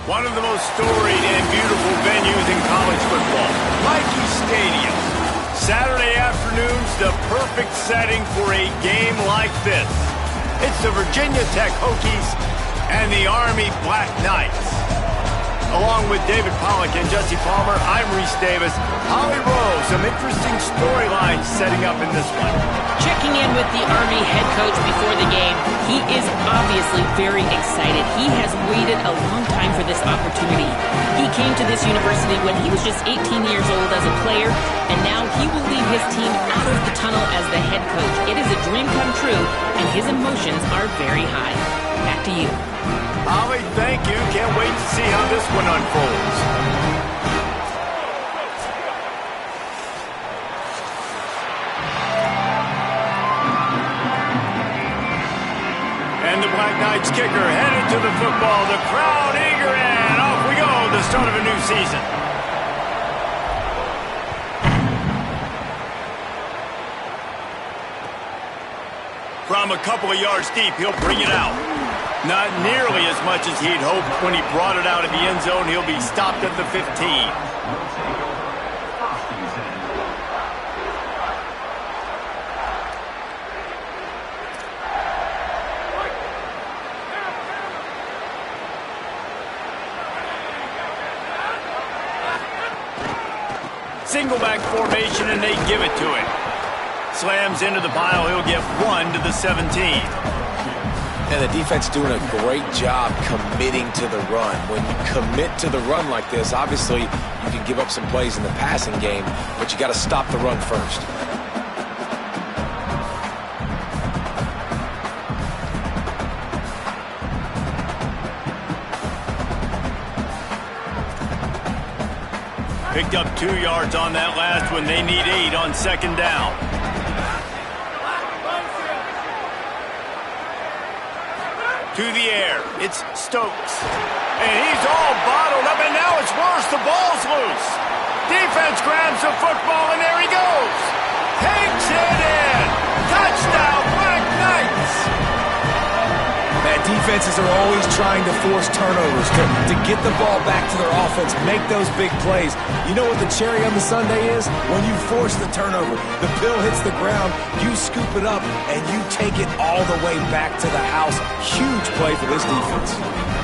One of the most storied and beautiful venues in college football, Nike Stadium. Saturday afternoons, the perfect setting for a game like this. It's the Virginia Tech Hokies and the Army Black Knights. Along with David Pollack and Jesse Palmer, I'm Reese Davis. Holly Rowe, some interesting storylines setting up in this one. Checking in with the Army head coach before the game, he is obviously very excited. He has waited a long time for this opportunity. He came to this university when he was just 18 years old as a player, and now he will lead his team out of the tunnel as the head coach. It is a dream come true, and his emotions are very high. Back to you. Holly, thank you. Can't wait to see how this one unfolds. And the Black Knights kicker headed to the football. The crowd eager, and off we go. The start of a new season. From a couple of yards deep, he'll bring it out. Not nearly as much as he'd hoped when he brought it out of the end zone. He'll be stopped at the 15. Single back formation, and they give it to him. Slams into the pile. He'll get 1 to the 17. And the defense doing a great job committing to the run. When you commit to the run like this, obviously you can give up some plays in the passing game, but you got to stop the run first. Picked up 2 yards on that last one. They need 8 on second down. To the air, it's Stokes. And he's all bottled up, and now it's worse. The ball's loose. Defense grabs the football, and there he goes. Takes it in. Touchdown, Black Knights. Man, defenses are always trying to force turnovers to get the ball back to their offense, make those big plays. You know what the cherry on the sundae is? When you force the turnover, the pill hits the ground, you scoop it up, and you take it all the way back to the house. Huge play for this defense.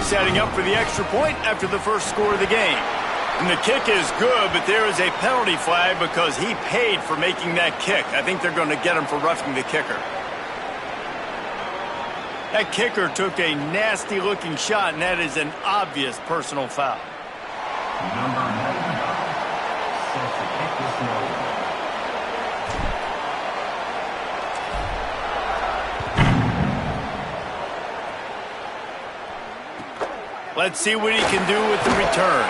Setting up for the extra point after the first score of the game. And the kick is good, but there is a penalty flag because he paid for making that kick. I think they're going to get him for roughing the kicker. That kicker took a nasty-looking shot, and that is an obvious personal foul. Number 99 sets the kick this morning. Let's see what he can do with the return.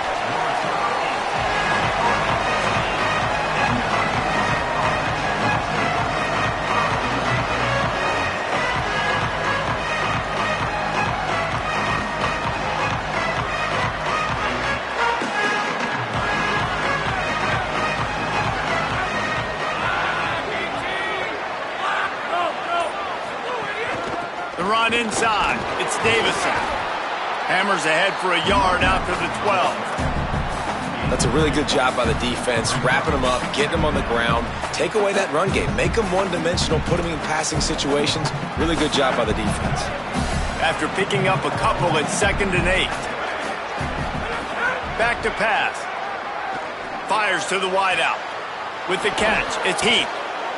Run inside. It's Davison. Hammers ahead for a yard out to the 12. That's a really good job by the defense, wrapping them up, getting them on the ground, take away that run game, make them one-dimensional, put them in passing situations. Really good job by the defense. After picking up a couple at 2nd and 8. Back to pass. Fires to the wideout. With the catch, it's Heath.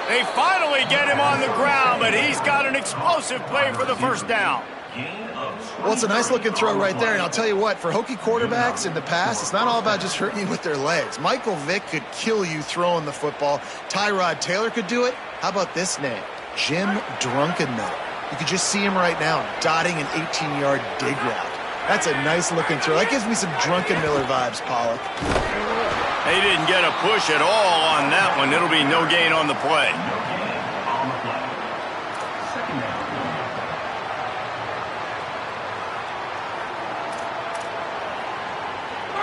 They finally get him on the ground, but he's got an explosive play for the first down. Well, it's a nice-looking throw right there, and I'll tell you what, for Hokie quarterbacks in the past, it's not all about just hurting you with their legs. Michael Vick could kill you throwing the football. Tyrod Taylor could do it. How about this name? Jim Drunkenmiller. You could just see him right now dotting an 18-yard dig route. That's a nice-looking throw. That gives me some Drunkenmiller vibes, Pollock. They didn't get a push at all on that one. It'll be no gain on the play.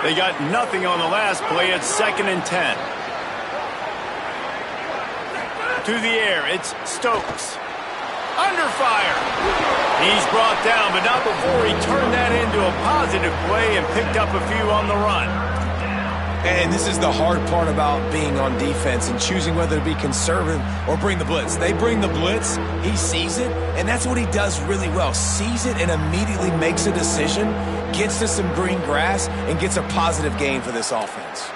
They got nothing on the last play. It's 2nd and 10. To the air, it's Stokes. Under fire. He's brought down, but not before he turned that into a a positive play and picked up a few on the run. And this is the hard part about being on defense and choosing whether to be conservative or bring the blitz. They bring the blitz, he sees it, and that's what he does really well. Sees it and immediately makes a decision, gets to some green grass, and gets a positive gain for this offense.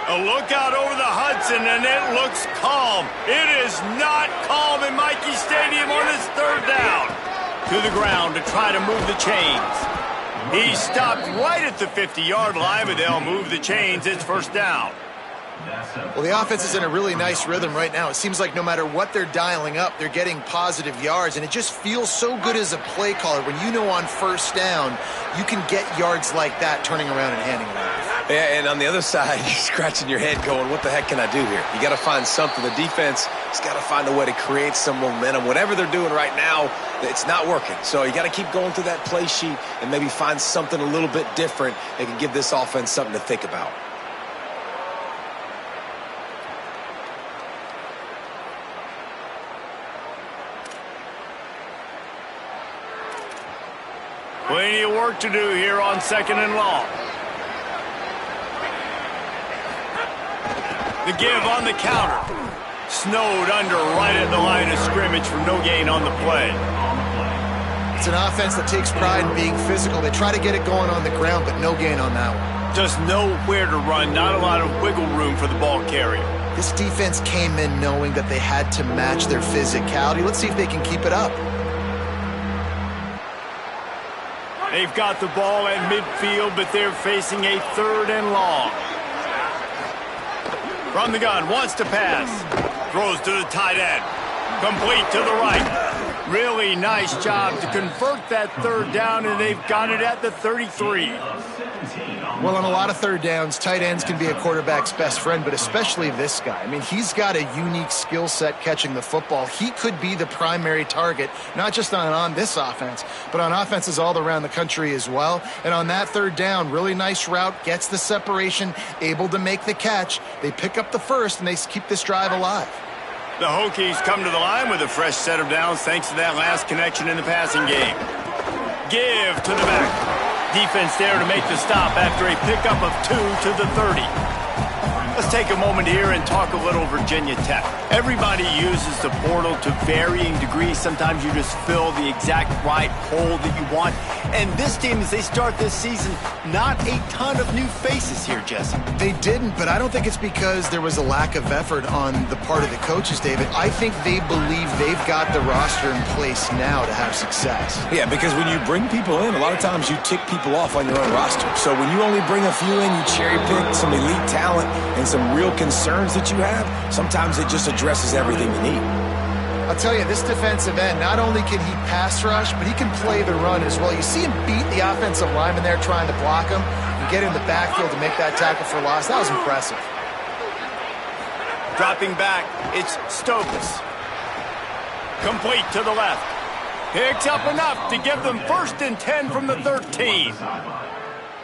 A look out over the Hudson, and it looks calm. It is not calm in Michie Stadium on this third down. To the ground to try to move the chains. He stopped right at the 50-yard line, but they'll move the chains. It's first down. Well, the offense is in a really nice rhythm right now. It seems like no matter what they're dialing up, they're getting positive yards, and it just feels so good as a play caller when you know on first down you can get yards like that turning around and handing it off. Yeah, and on the other side, you're scratching your head going, what the heck can I do here? You got to find something. The defense has got to find a way to create some momentum. Whatever they're doing right now, it's not working. So you got to keep going through that play sheet and maybe find something a little bit different that can give this offense something to think about. Plenty of work to do here on second and long. The give on the counter. Snowed under right at the line of scrimmage for no gain on the play. It's an offense that takes pride in being physical. They try to get it going on the ground, but no gain on that one. Just nowhere to run, not a lot of wiggle room for the ball carrier. This defense came in knowing that they had to match their physicality. Let's see if they can keep it up. They've got the ball at midfield, but they're facing a third and long. From the gun, wants to pass. Throws to the tight end. Complete to the right. Really nice job to convert that third down, and they've got it at the 33. Well, on a lot of third downs, tight ends can be a quarterback's best friend, but especially this guy. I mean, he's got a unique skill set catching the football. He could be the primary target, not just on this offense, but on offenses all around the country as well. And on that third down, really nice route, gets the separation, able to make the catch. They pick up the first, and they keep this drive alive. The Hokies come to the line with a fresh set of downs thanks to that last connection in the passing game. Give to the back. Defense there to make the stop after a pickup of 2 to the 30. Let's take a moment here and talk a little Virginia Tech. Everybody uses the portal to varying degrees. Sometimes you just fill the exact right hole that you want. And this team, as they start this season, not a ton of new faces here, Jesse. They didn't, but I don't think it's because there was a lack of effort on the part of the coaches, David. I think they believe they've got the roster in place now to have success. Yeah, because when you bring people in, a lot of times you tick people off on your own roster. So when you only bring a few in, you cherry pick some elite talent and some real concerns that you have, sometimes it just addresses everything you need. I'll tell you, this defensive end, not only can he pass rush, but he can play the run as well. You see him beat the offensive lineman there trying to block him and get in the backfield to make that tackle for loss. That was impressive. Dropping back, it's Stokes. Complete to the left. Picks up enough to give them 1st and 10 from the 13.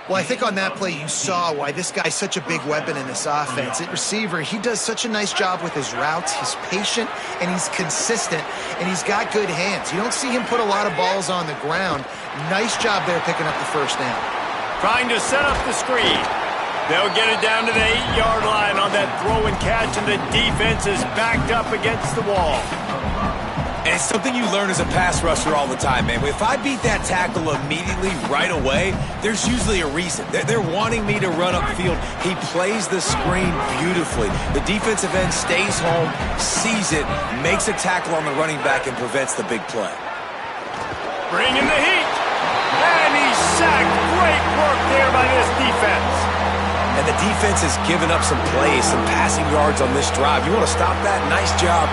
Well, I think on that play you saw why this guy's such a big weapon in this offense. At receiver, he does such a nice job with his routes. He's patient, and he's consistent, and he's got good hands. You don't see him put a lot of balls on the ground. Nice job there picking up the first down. Trying to set up the screen. They'll get it down to the 8-yard line on that throw and catch, and the defense is backed up against the wall. And it's something you learn as a pass rusher all the time, man. If I beat that tackle immediately, right away, there's usually a reason. They're wanting me to run upfield. He plays the screen beautifully. The defensive end stays home, sees it, makes a tackle on the running back, and prevents the big play. Bringing the heat. And he's sacked. Great work there by this defense. And the defense has given up some plays, some passing yards on this drive. You want to stop that? Nice job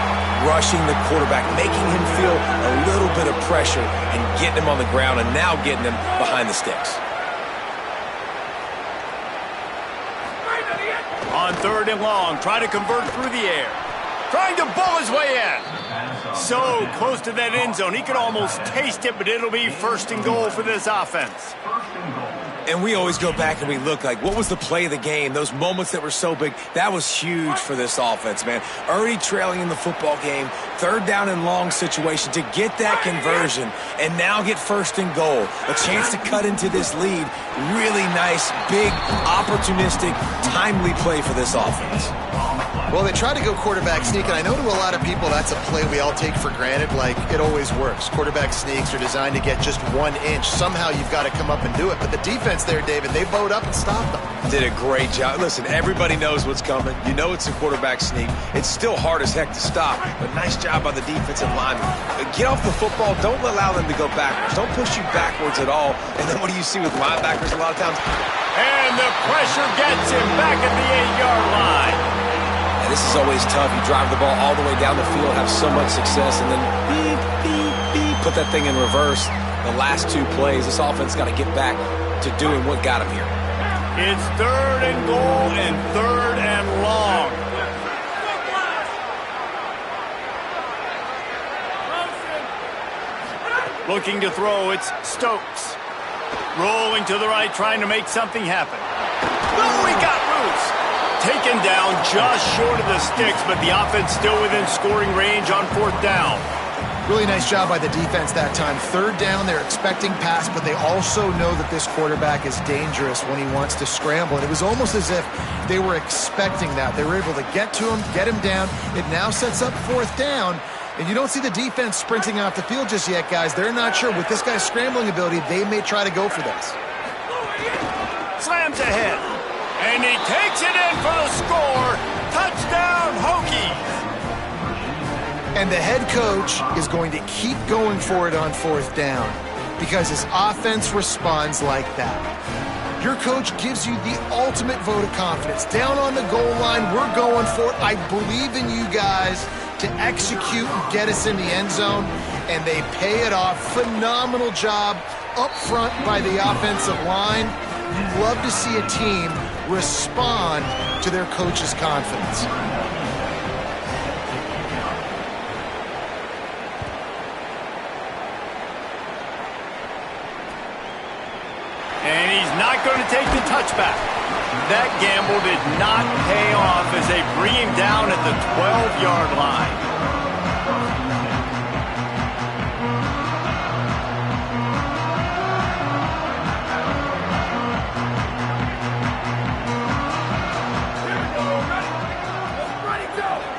rushing the quarterback, making him feel a little bit of pressure and getting him on the ground and now getting him behind the sticks. On 3rd and long, try to convert through the air. Trying to bull his way in. So close to that end zone. He could almost taste it, but it'll be 1st and goal for this offense. And we always go back and we look like, what was the play of the game? Those moments that were so big, that was huge for this offense, man. Already trailing in the football game, third down and long situation to get that conversion and now get first and goal. A chance to cut into this lead. Really nice, big, opportunistic, timely play for this offense. Well, they tried to go quarterback sneak, and I know to a lot of people that's a play we all take for granted, like it always works. Quarterback sneaks are designed to get just 1 inch. Somehow you've got to come up and do it. But the defense there, David, they bowed up and stopped them. Did a great job. Listen, everybody knows what's coming. You know it's a quarterback sneak. It's still hard as heck to stop, but nice job by the defensive lineman. Get off the football. Don't allow them to go backwards. Don't push you backwards at all. And then what do you see with linebackers a lot of times? And the pressure gets him back at the 8-yard line. This is always tough. You drive the ball all the way down the field, have so much success, and then beep, beep, beep, put that thing in reverse. The last 2 plays, this offense got to get back to doing what got him here. It's 3rd and goal and 3rd and long. Looking to throw, it's Stokes. Rolling to the right, trying to make something happen. Oh, he got loose. Taken down just short of the sticks, but the offense still within scoring range on 4th down. Really nice job by the defense that time. 3rd down, they're expecting pass, but they also know that this quarterback is dangerous when he wants to scramble. And it was almost as if they were expecting that. They were able to get to him, get him down. It now sets up 4th down. And you don't see the defense sprinting off the field just yet, guys. They're not sure. With this guy's scrambling ability, they may try to go for this. Slams ahead. And he takes it in for the score. Touchdown, Hokies. And the head coach is going to keep going for it on 4th down because his offense responds like that. Your coach gives you the ultimate vote of confidence. Down on the goal line, we're going for it. I believe in you guys to execute and get us in the end zone, and they pay it off. Phenomenal job up front by the offensive line. You love to see a team respond to their coach's confidence. And he's not going to take the touchback. That gamble did not pay off as they bring him down at the 12-yard line.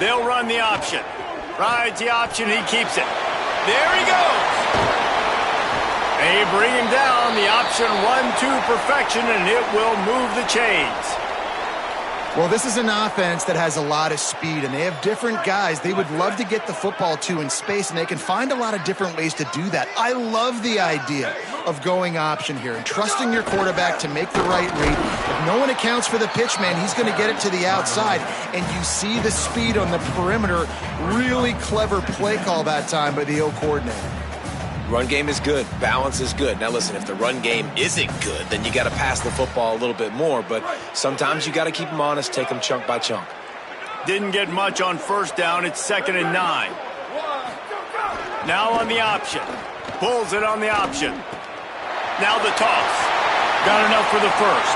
They'll run the option. Rides the option, he keeps it. There he goes. They bring him down. The option run to perfection, and it will move the chains. Well, this is an offense that has a lot of speed, and they have different guys they would love to get the football to in space, and they can find a lot of different ways to do that. I love the idea of going option here and trusting your quarterback to make the right read. If no one accounts for the pitch, man, he's going to get it to the outside, and you see the speed on the perimeter. Really clever play call that time by the O coordinator. Run game is good. Balance is good. Now, listen, if the run game isn't good, then you got to pass the football a little bit more. But sometimes you got to keep them honest, take them chunk by chunk. Didn't get much on 1st down. It's 2nd and 9. Now on the option. Pulls it on the option. Now the toss. Got enough for the 1st.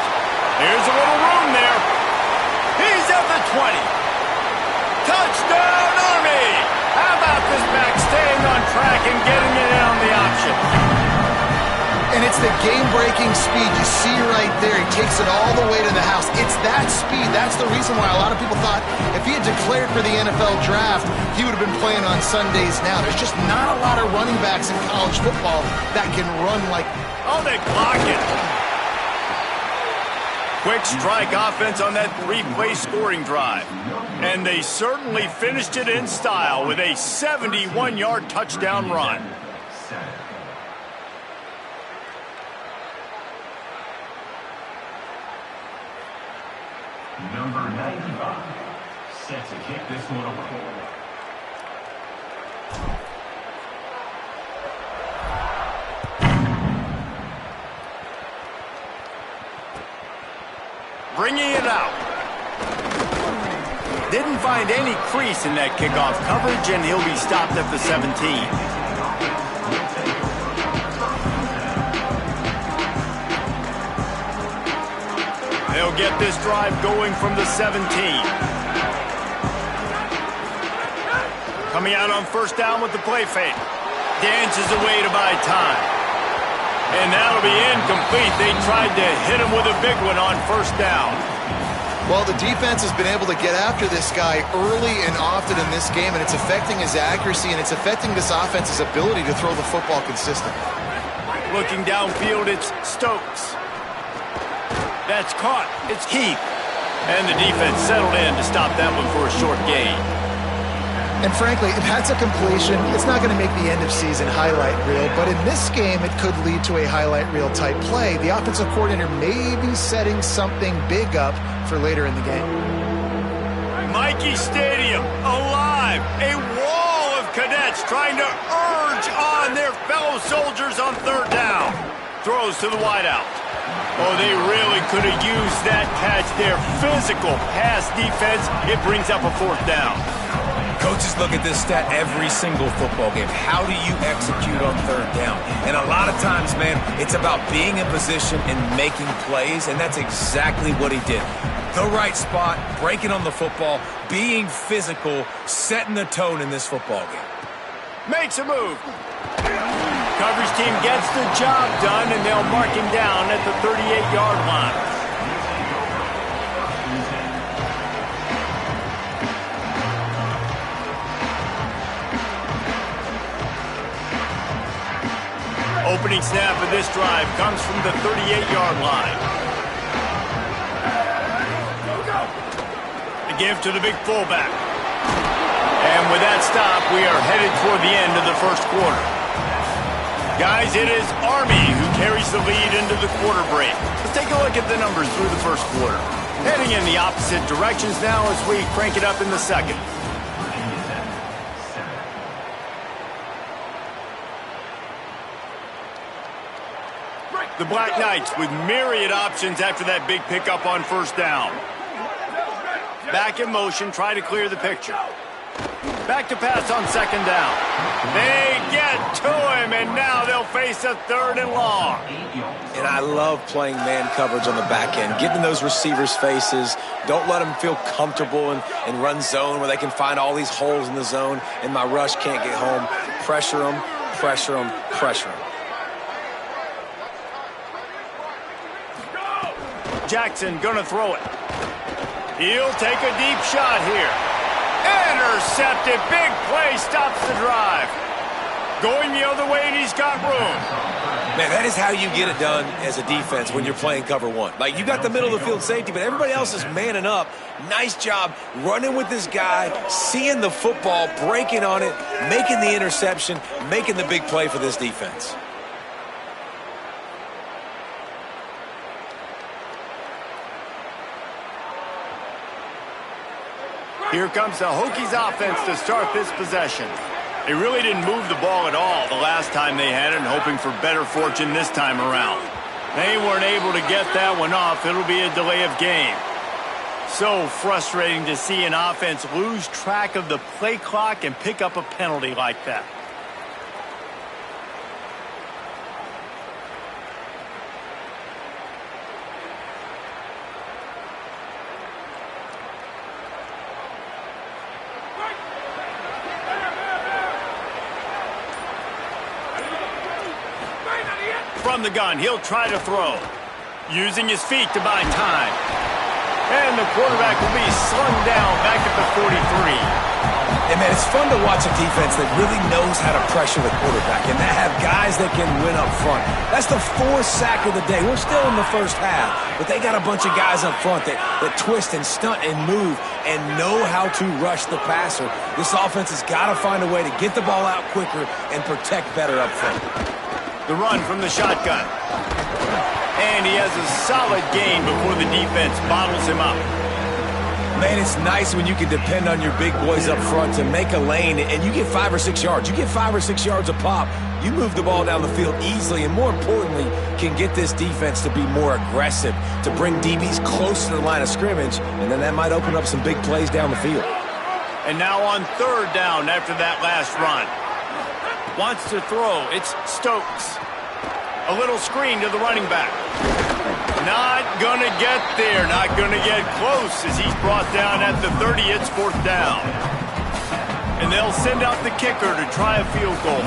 Here's a little room there. He's at the 20. Touchdown, Army! How about this back staying on track and getting it in on the option? And it's the game-breaking speed. You see right there. He takes it all the way to the house. It's that speed. That's the reason why a lot of people thought if he had declared for the NFL draft, he would have been playing on Sundays now. There's just not a lot of running backs in college football that can run like... Oh, they block it. Quick strike offense on that 3-play scoring drive. And they certainly finished it in style with a 71-yard touchdown run. Number 95, set to kick this one away. Bringing it out. Didn't find any crease in that kickoff coverage, and he'll be stopped at the 17. They'll get this drive going from the 17. Coming out on first down with the play fake. Dances away to buy time. And that'll be incomplete. They tried to hit him with a big one on first down. Well, the defense has been able to get after this guy early and often in this game, and it's affecting his accuracy, and it's affecting this offense's ability to throw the football consistently. Looking downfield, it's Stokes. That's caught. It's Keith. And the defense settled in to stop that one for a short gain. And frankly, that's a completion. It's not going to make the end of season highlight reel, but in this game, it could lead to a highlight reel type play. The offensive coordinator may be setting something big up for later in the game. Mikey Stadium, alive. A wall of cadets trying to urge on their fellow soldiers on third down. Throws to the wideout. Oh, they really could have used that catch there. Physical pass defense. It brings up a fourth down. Coaches look at this stat every single football game. How do you execute on third down? And a lot of times, man, it's about being in position and making plays, and that's exactly what he did. The right spot, breaking on the football, being physical, setting the tone in this football game. Makes a move. Coverage team gets the job done, and they'll mark him down at the 38-yard line. Opening snap of this drive comes from the 38-yard line. The give to the big fullback. And with that stop, we are headed toward the end of the first quarter. Guys, it is Army who carries the lead into the quarter break. Let's take a look at the numbers through the first quarter. Heading in the opposite directions now as we crank it up in the second. The Black Knights with myriad options after that big pickup on first down. Back in motion, try to clear the picture. Back to pass on second down. They get to him, and now they'll face a third and long. And I love playing man coverage on the back end, getting those receivers' faces. Don't let them feel comfortable and run zone where they can find all these holes in the zone, and my rush can't get home. Pressure them, pressure them, pressure them. Jackson gonna throw it. He'll take a deep shot here. Intercepted. Big play stops the drive. Going the other way, and he's got room. Man, that is how you get it done as a defense when you're playing cover one. Like, you got the middle of the field safety, but everybody else is manning up. Nice job running with this guy, seeing the football, breaking on it, making the interception, making the big play for this defense. Here comes the Hokies offense to start this possession. They really didn't move the ball at all the last time they had it, and hoping for better fortune this time around. They weren't able to get that one off. It'll be a delay of game. So frustrating to see an offense lose track of the play clock and pick up a penalty like that. From the gun, he'll try to throw. Using his feet to buy time. And the quarterback will be slung down back at the 43. And, man, it's fun to watch a defense that really knows how to pressure the quarterback and that have guys that can win up front. That's the fourth sack of the day. We're still in the first half, but they got a bunch of guys up front that twist and stunt and move and know how to rush the passer. This offense has got to find a way to get the ball out quicker and protect better up front. The run from the shotgun. And he has a solid gain before the defense bottles him up. Man, it's nice when you can depend on your big boys up front to make a lane, and you get 5 or 6 yards. You get 5 or 6 yards a pop. You move the ball down the field easily, and more importantly, can get this defense to be more aggressive, to bring DBs close to the line of scrimmage, and then that might open up some big plays down the field. And now on third down after that last run. Wants to throw. It's Stokes. A little screen to the running back. Not gonna get there, not gonna get close as he's brought down at the 30. It's 4th down. And they'll send out the kicker to try a field goal.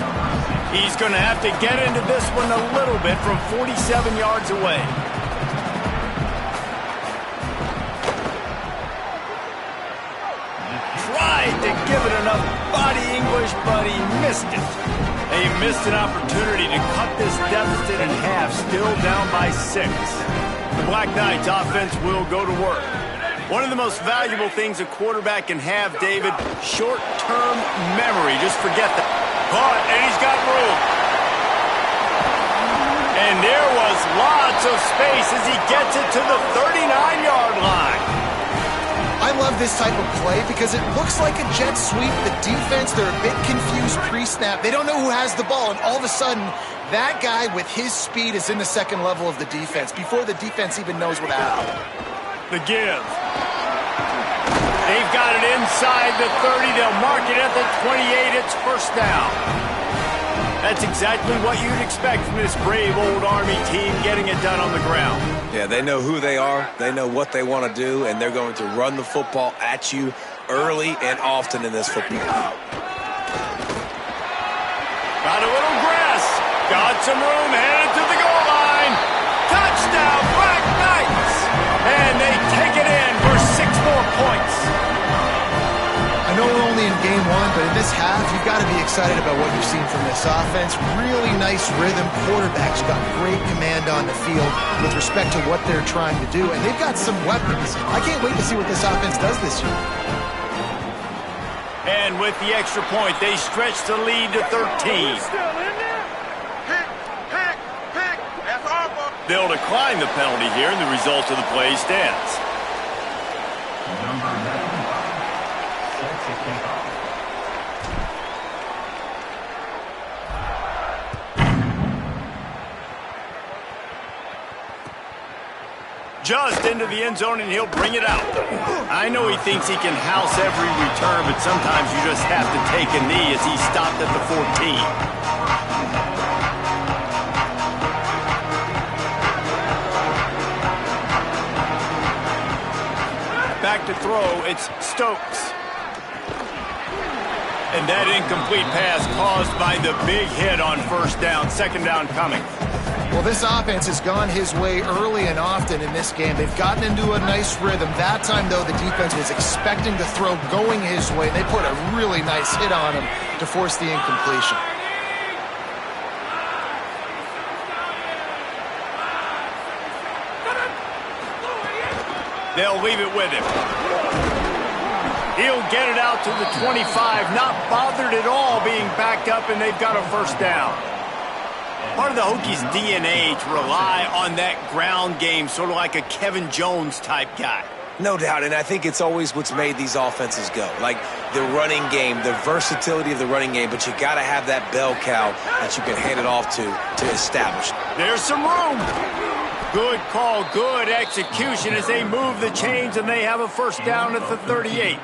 He's gonna have to get into this one a little bit from 47 yards away. Tried to give it enough body English, but he missed it. They missed an opportunity to cut this deficit in half, still down by 6. The Black Knights offense will go to work. One of the most valuable things a quarterback can have, David, short-term memory. Just forget that. Caught, and he's got room. And there was lots of space as he gets it to the 39-yard line. I love this type of play because it looks like a jet sweep. The defense, they're a bit confused pre-snap. They don't know who has the ball, and all of a sudden, that guy with his speed is in the second level of the defense before the defense even knows what happened. The give. They've got it inside the 30. They'll mark it at the 28. It's 1st down. That's exactly what you'd expect from this brave old Army team getting it done on the ground. Yeah, they know who they are, they know what they want to do, and they're going to run the football at you early and often in this football. Got a little grass, got some room, headed to the goal line. Touchdown, Black Knights! And they take it in for 6 more points. I know we're only in game 1, but in this half, you've got to be excited about what you've seen from this offense. Really nice rhythm. Quarterback's got great command on the field with respect to what they're trying to do, and they've got some weapons. I can't wait to see what this offense does this year. And with the extra point, they stretch the lead to 13. They'll decline the penalty here, and the result of the play stands. Number 95 sets a kickoff. Just into the end zone, and he'll bring it out. I know he thinks he can house every return, but sometimes you just have to take a knee as he stopped at the 14. Back to throw, it's Stokes. And that incomplete pass caused by the big hit on 1st down. 2nd down coming. Well, this offense has gone his way early and often in this game. They've gotten into a nice rhythm. That time, though, the defense was expecting the throw going his way. They put a really nice hit on him to force the incompletion. They'll leave it with him. He'll get it out to the 25, not bothered at all being backed up, and they've got a 1st down. Part of the Hokies' DNA to rely on that ground game, sort of like a Kevin Jones type guy. No doubt, and I think it's always what's made these offenses go. Like the running game, the versatility of the running game, but you got to have that bell cow that you can hand it off to establish. There's some room. Good call, good execution as they move the chains, and they have a 1st down at the 38.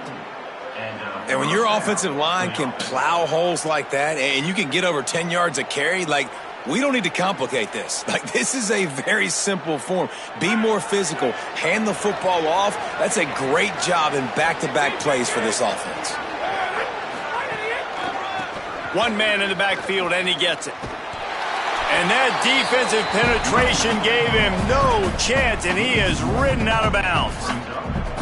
And when your offensive line can plow holes like that, and you can get over 10 yards a carry, like, we don't need to complicate this. Like, this is a very simple form. Be more physical. Hand the football off. That's a great job in back-to-back plays for this offense. One man in the backfield, and he gets it. And that defensive penetration gave him no chance, and he is ridden out of bounds.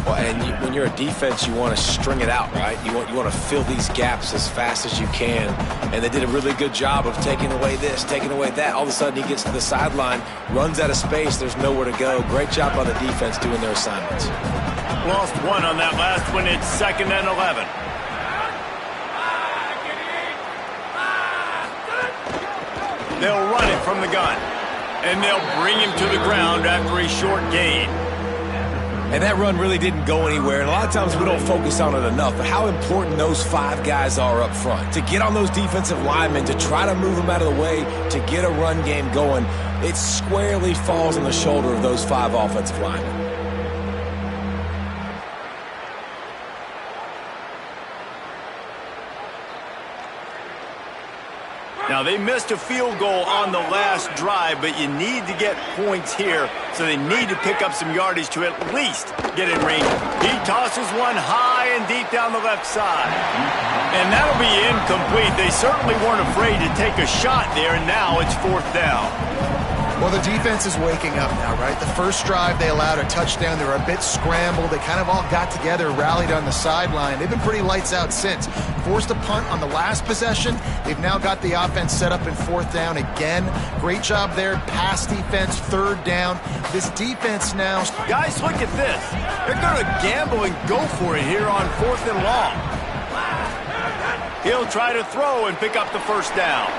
Well, and when you're a defense, you want to string it out, right? You want to fill these gaps as fast as you can. And they did a really good job of taking away this, taking away that. All of a sudden, he gets to the sideline, runs out of space. There's nowhere to go. Great job by the defense doing their assignments. Lost one on that last one. It's 2nd and 11. They'll run it from the gun. And they'll bring him to the ground after a short gain. And that run really didn't go anywhere. And a lot of times we don't focus on it enough. But how important those 5 guys are up front. To get on those defensive linemen, to try to move them out of the way, to get a run game going, it squarely falls on the shoulder of those 5 offensive linemen. Now, they missed a field goal on the last drive, but you need to get points here, so they need to pick up some yardage to at least get in range. He tosses one high and deep down the left side. And that'll be incomplete. They certainly weren't afraid to take a shot there, and now it's 4th down. Well, the defense is waking up now, right? The first drive, they allowed a touchdown. They were a bit scrambled. They kind of all got together, rallied on the sideline. They've been pretty lights out since. Forced a punt on the last possession. They've now got the offense set up in 4th down again. Great job there. Pass defense, 3rd down. This defense now. Guys, look at this. They're going to gamble and go for it here on 4th and long. He'll try to throw and pick up the 1st down.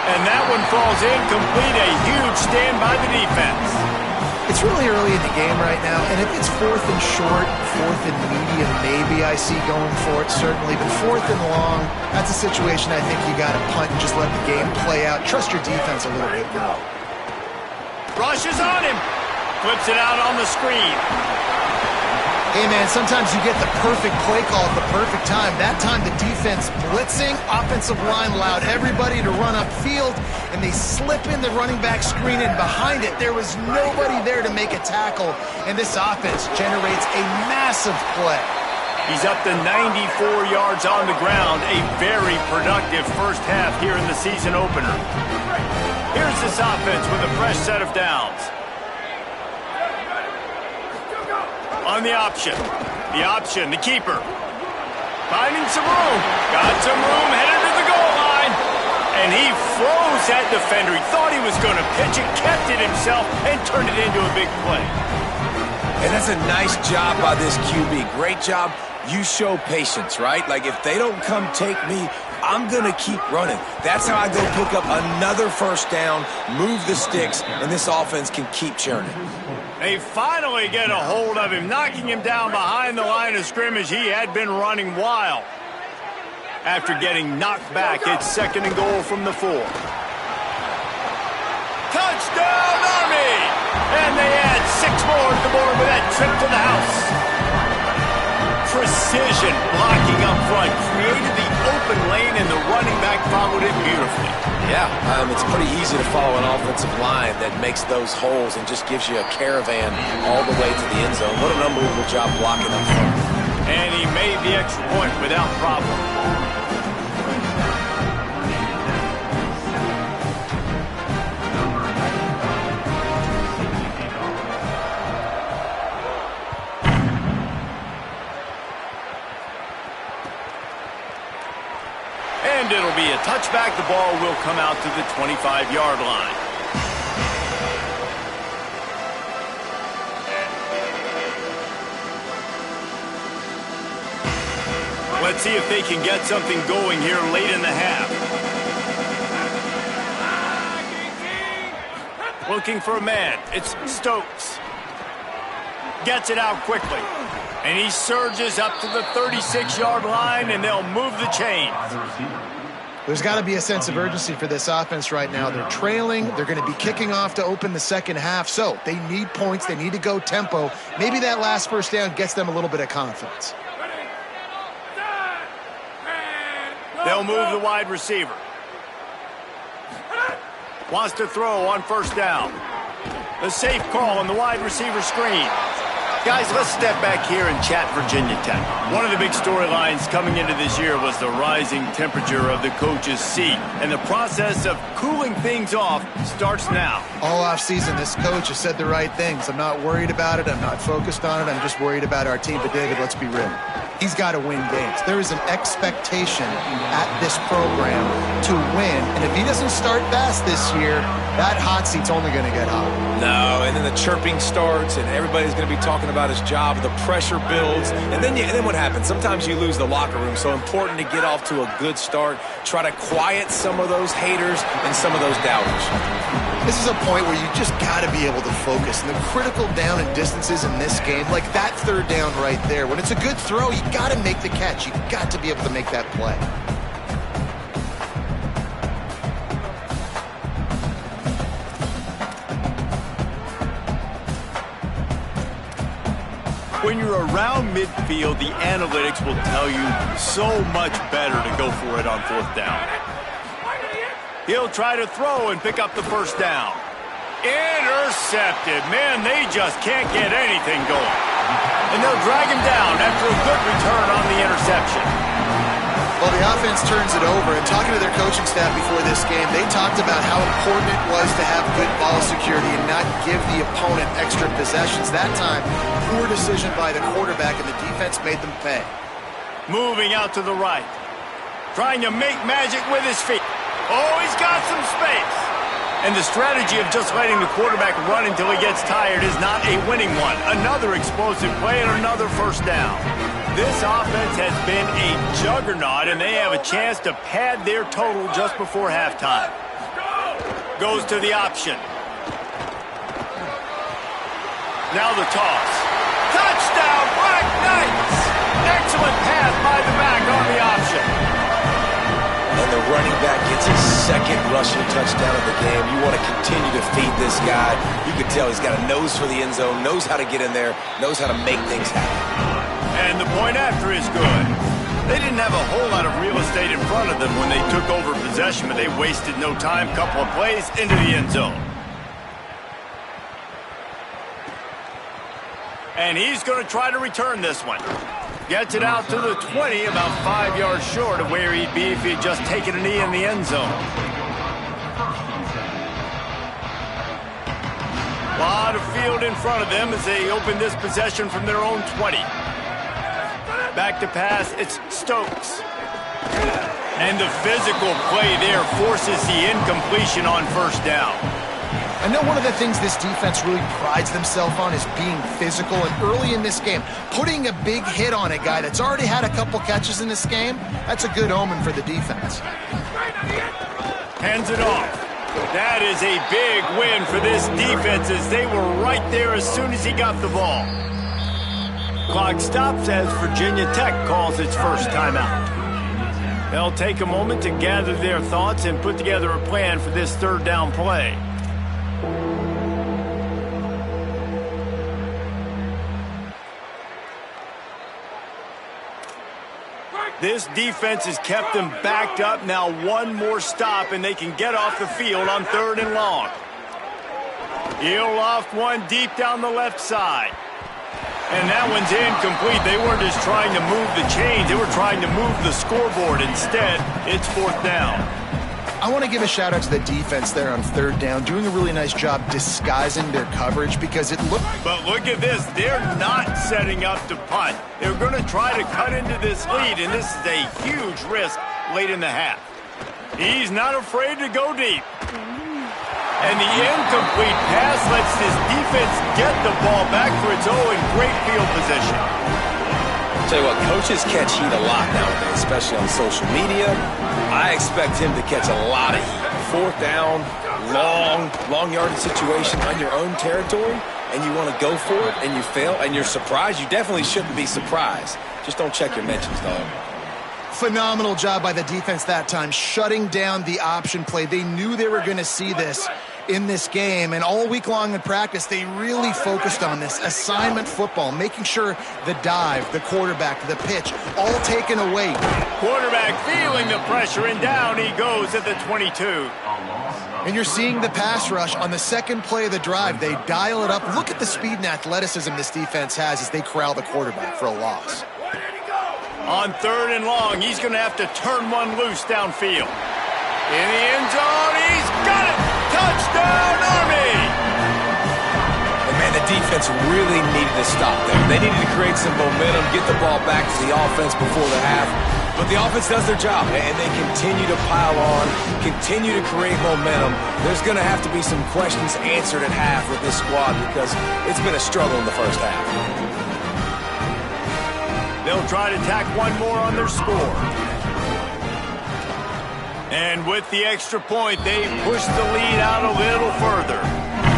And that one falls incomplete. A huge stand by the defense. It's really early in the game right now, and if it's 4th and short, 4th and medium, maybe I see going for it, certainly. But 4th and long, that's a situation I think you got to punt and just let the game play out. Trust your defense a little bit more. Rushes on him. Flips it out on the screen. Hey, man, sometimes you get the perfect play call at the perfect time. That time the defense blitzing, offensive line allowed everybody to run upfield, and they slip in the running back screen, and behind it there was nobody there to make a tackle, and this offense generates a massive play. He's up to 94 yards on the ground. A very productive first half here in the season opener. Here's this offense with a fresh set of downs. On the option, the keeper. Finding some room. Got some room, headed to the goal line. And he froze that defender. He thought he was going to pitch it, kept it himself, and turned it into a big play. And that's a nice job by this QB. Great job. You show patience, right? Like, if they don't come take me, I'm going to keep running. That's how I go pick up another 1st down, move the sticks, and this offense can keep churning. They finally get a hold of him, knocking him down behind the line of scrimmage. He had been running wild. After getting knocked back, it's 2nd and goal from the 4. Touchdown, Army! And they add 6 more to the board with that trip to the house. Precision blocking up front created the open lane, and the running back followed it beautifully. Yeah, it's pretty easy to follow an offensive line that makes those holes and just gives you a caravan all the way to the end zone. What an unbelievable job blocking up front. And he made the extra point without problem. And it'll be a touchback. The ball will come out to the 25-yard line. Let's see if they can get something going here late in the half. Looking for a man. It's Stokes. Gets it out quickly. And he surges up to the 36-yard line, and they'll move the chain. There's got to be a sense of urgency for this offense right now. They're trailing. They're going to be kicking off to open the 2nd half. So they need points. They need to go tempo. Maybe that last 1st down gets them a little bit of confidence. They'll move the wide receiver. Wants to throw on 1st down. The safe call on the wide receiver screen. Guys, let's step back here and chat Virginia Tech. One of the big storylines coming into this year was the rising temperature of the coach's seat. And the process of cooling things off starts now. All offseason, this coach has said the right things. I'm not worried about it. I'm not focused on it. I'm just worried about our team. But, David, let's be real. He's got to win games. There is an expectation at this program to win. And if he doesn't start fast this year, that hot seat's only going to get hot. No, and then the chirping starts, and everybody's going to be talking about his job. The pressure builds, and then what happens? Sometimes you lose the locker room. So important to get off to a good start. Try to quiet some of those haters and some of those doubters. This is a point where you just got to be able to focus. And the critical down and distances in this game, like that 3rd down right there, when it's a good throw, you got to make the catch. You got to be able to make that play. When you're around midfield, the analytics will tell you so much better to go for it on 4th down. He'll try to throw and pick up the first down. Intercepted. Man, they just can't get anything going. And they'll drag him down after a good return on the interception. Well, the offense turns it over, and talking to their coaching staff before this game, they talked about how important it was to have good ball security and not give the opponent extra possessions. That time, poor decision by the quarterback, and the defense made them pay. Moving out to the right. Trying to make magic with his feet. Oh, he's got some space. And the strategy of just letting the quarterback run until he gets tired is not a winning one. Another explosive play and another first down. This offense has been a juggernaut, and they have a chance to pad their total just before halftime. Goes to the option. Now the toss. Touchdown, Black Knights! Excellent pass by the back on the option. And the running back gets his second rushing touchdown of the game. You want to continue to feed this guy. You can tell he's got a nose for the end zone, knows how to get in there, knows how to make things happen. And the point after is good. They didn't have a whole lot of real estate in front of them when they took over possession, but they wasted no time. Couple of plays into the end zone. And he's going to try to return this one. Gets it out to the 20, about 5 yards short of where he'd be if he'd just taken a knee in the end zone. A lot of field in front of them as they open this possession from their own 20. Back to pass, it's Stokes. And the physical play there forces the incompletion on first down. I know one of the things this defense really prides themselves on is being physical, and early in this game, putting a big hit on a guy that's already had a couple catches in this game, that's a good omen for the defense. Hands it off. That is a big win for this defense as they were right there as soon as he got the ball. Clock stops as Virginia Tech calls its first timeout. They'll take a moment to gather their thoughts and put together a plan for this third down play. This defense has kept them backed up. Now one more stop, and they can get off the field on 3rd and long. He'll loft one deep down the left side. And that one's incomplete. They weren't just trying to move the chains. They were trying to move the scoreboard. Instead, it's 4th down. I want to give a shout out to the defense there on 3rd down, doing a really nice job disguising their coverage because it looked... But look at this. They're not setting up to punt. They're going to try to cut into this lead, and this is a huge risk late in the half. He's not afraid to go deep. And the incomplete pass lets this defense get the ball back for its own great field position. Tell you what, coaches catch heat a lot nowadays, especially on social media. I expect him to catch a lot of heat. 4th down, long yardage situation on your own territory, and you want to go for it, and you fail, and you're surprised. You definitely shouldn't be surprised. Just don't check your mentions, dog. Phenomenal job by the defense that time, shutting down the option play. They knew they were going to see this in this game, and all week long in practice, they really focused on this assignment football, making sure the dive, the quarterback, the pitch, all taken away. Quarterback feeling the pressure, and down he goes at the 22. And you're seeing the pass rush on the second play of the drive. They dial it up. Look at the speed and athleticism this defense has as they corral the quarterback for a loss. On 3rd and long, he's going to have to turn one loose downfield. In the end zone, he's got it! Touchdown, Army! And man, the defense really needed to stop there. They needed to create some momentum, get the ball back to the offense before the half. But the offense does their job, and they continue to pile on, continue to create momentum. There's going to have to be some questions answered at half with this squad because it's been a struggle in the first half. They'll try to tack one more on their score. And with the extra point, they push the lead out a little further.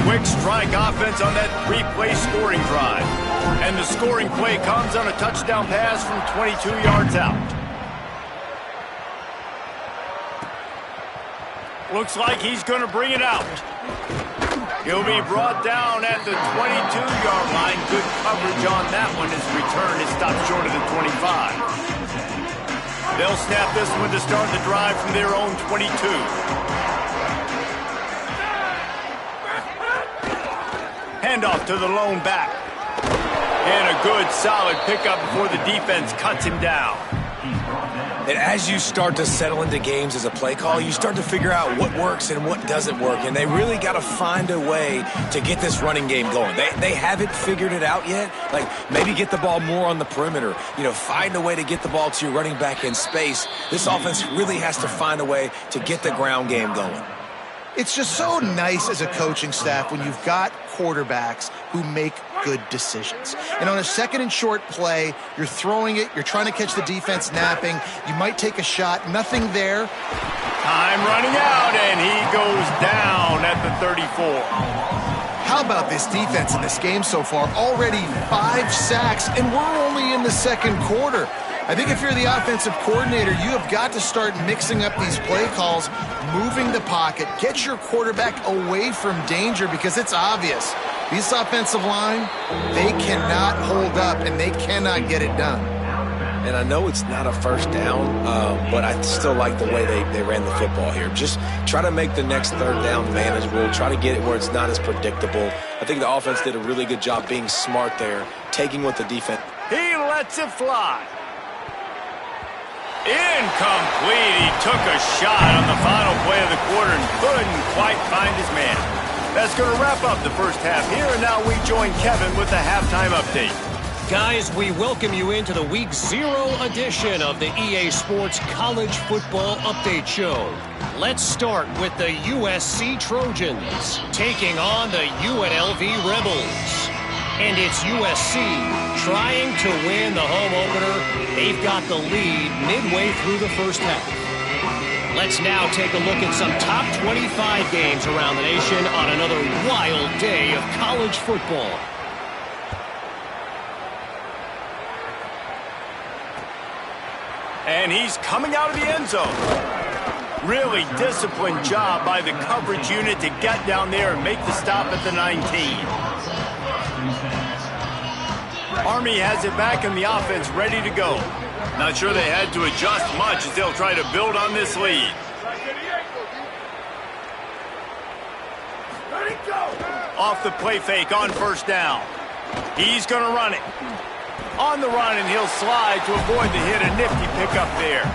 Quick strike offense on that 3-play scoring drive. And the scoring play comes on a touchdown pass from 22 yards out. Looks like he's going to bring it out. He'll be brought down at the 22-yard line. Good coverage on that one. His return is stopped short of the 25. They'll snap this one to start the drive from their own 22. Handoff to the lone back. And a good, solid pickup before the defense cuts him down. And as you start to settle into games as a play call, you start to figure out what works and what doesn't work. And they really got to find a way to get this running game going. They haven't figured it out yet. Like, maybe get the ball more on the perimeter. You know, find a way to get the ball to your running back in space. This offense really has to find a way to get the ground game going. It's just so nice as a coaching staff when you've got quarterbacks who make good decisions. And on a second and short play, you're throwing it, you're trying to catch the defense napping, you might take a shot, nothing there. Time running out, and he goes down at the 34. How about this defense in this game so far? Already 5 sacks, and we're only in the second quarter. I think if you're the offensive coordinator, you have got to start mixing up these play calls, moving the pocket, get your quarterback away from danger, because it's obvious. This offensive line, they cannot hold up, and they cannot get it done. And I know it's not a first down, but I still like the way they ran the football here. Just try to make the next third down manageable. Try to get it where it's not as predictable. I think the offense did a really good job being smart there, taking what the defense. He lets it fly. Incomplete. He took a shot on the final play of the quarter and couldn't quite find his man. That's going to wrap up the first half here, and now we join Kevin with the halftime update. Guys, we welcome you into the Week 0 edition of the EA Sports College Football Update Show. Let's start with the USC Trojans taking on the UNLV Rebels. And it's USC trying to win the home opener. They've got the lead midway through the first half. Let's now take a look at some top 25 games around the nation on another wild day of college football. And he's coming out of the end zone. Really disciplined job by the coverage unit to get down there and make the stop at the 19. Army has it back in the offense, ready to go. Not sure they had to adjust much as they'll try to build on this lead. Off the play fake on first down. He's going to run it. On the run, and he'll slide to avoid the hit. A nifty pickup there.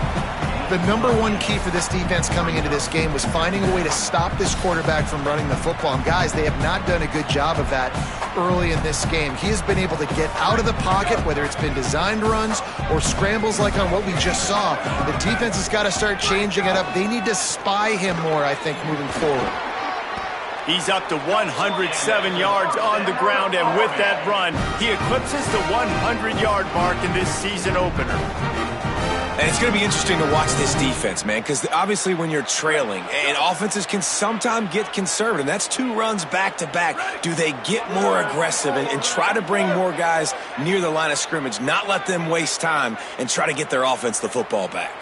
The number one key for this defense coming into this game was finding a way to stop this quarterback from running the football. And guys, they have not done a good job of that early in this game. He has been able to get out of the pocket, whether it's been designed runs or scrambles like on what we just saw. The defense has got to start changing it up. They need to spy him more, I think, moving forward. He's up to 107 yards on the ground, and with that run, he eclipses the 100-yard mark in this season opener. And it's going to be interesting to watch this defense, man, because obviously when you're trailing, and offenses can sometimes get conservative. That's 2 runs back-to-back. Do they get more aggressive and try to bring more guys near the line of scrimmage, not let them waste time, and try to get their offense the football back?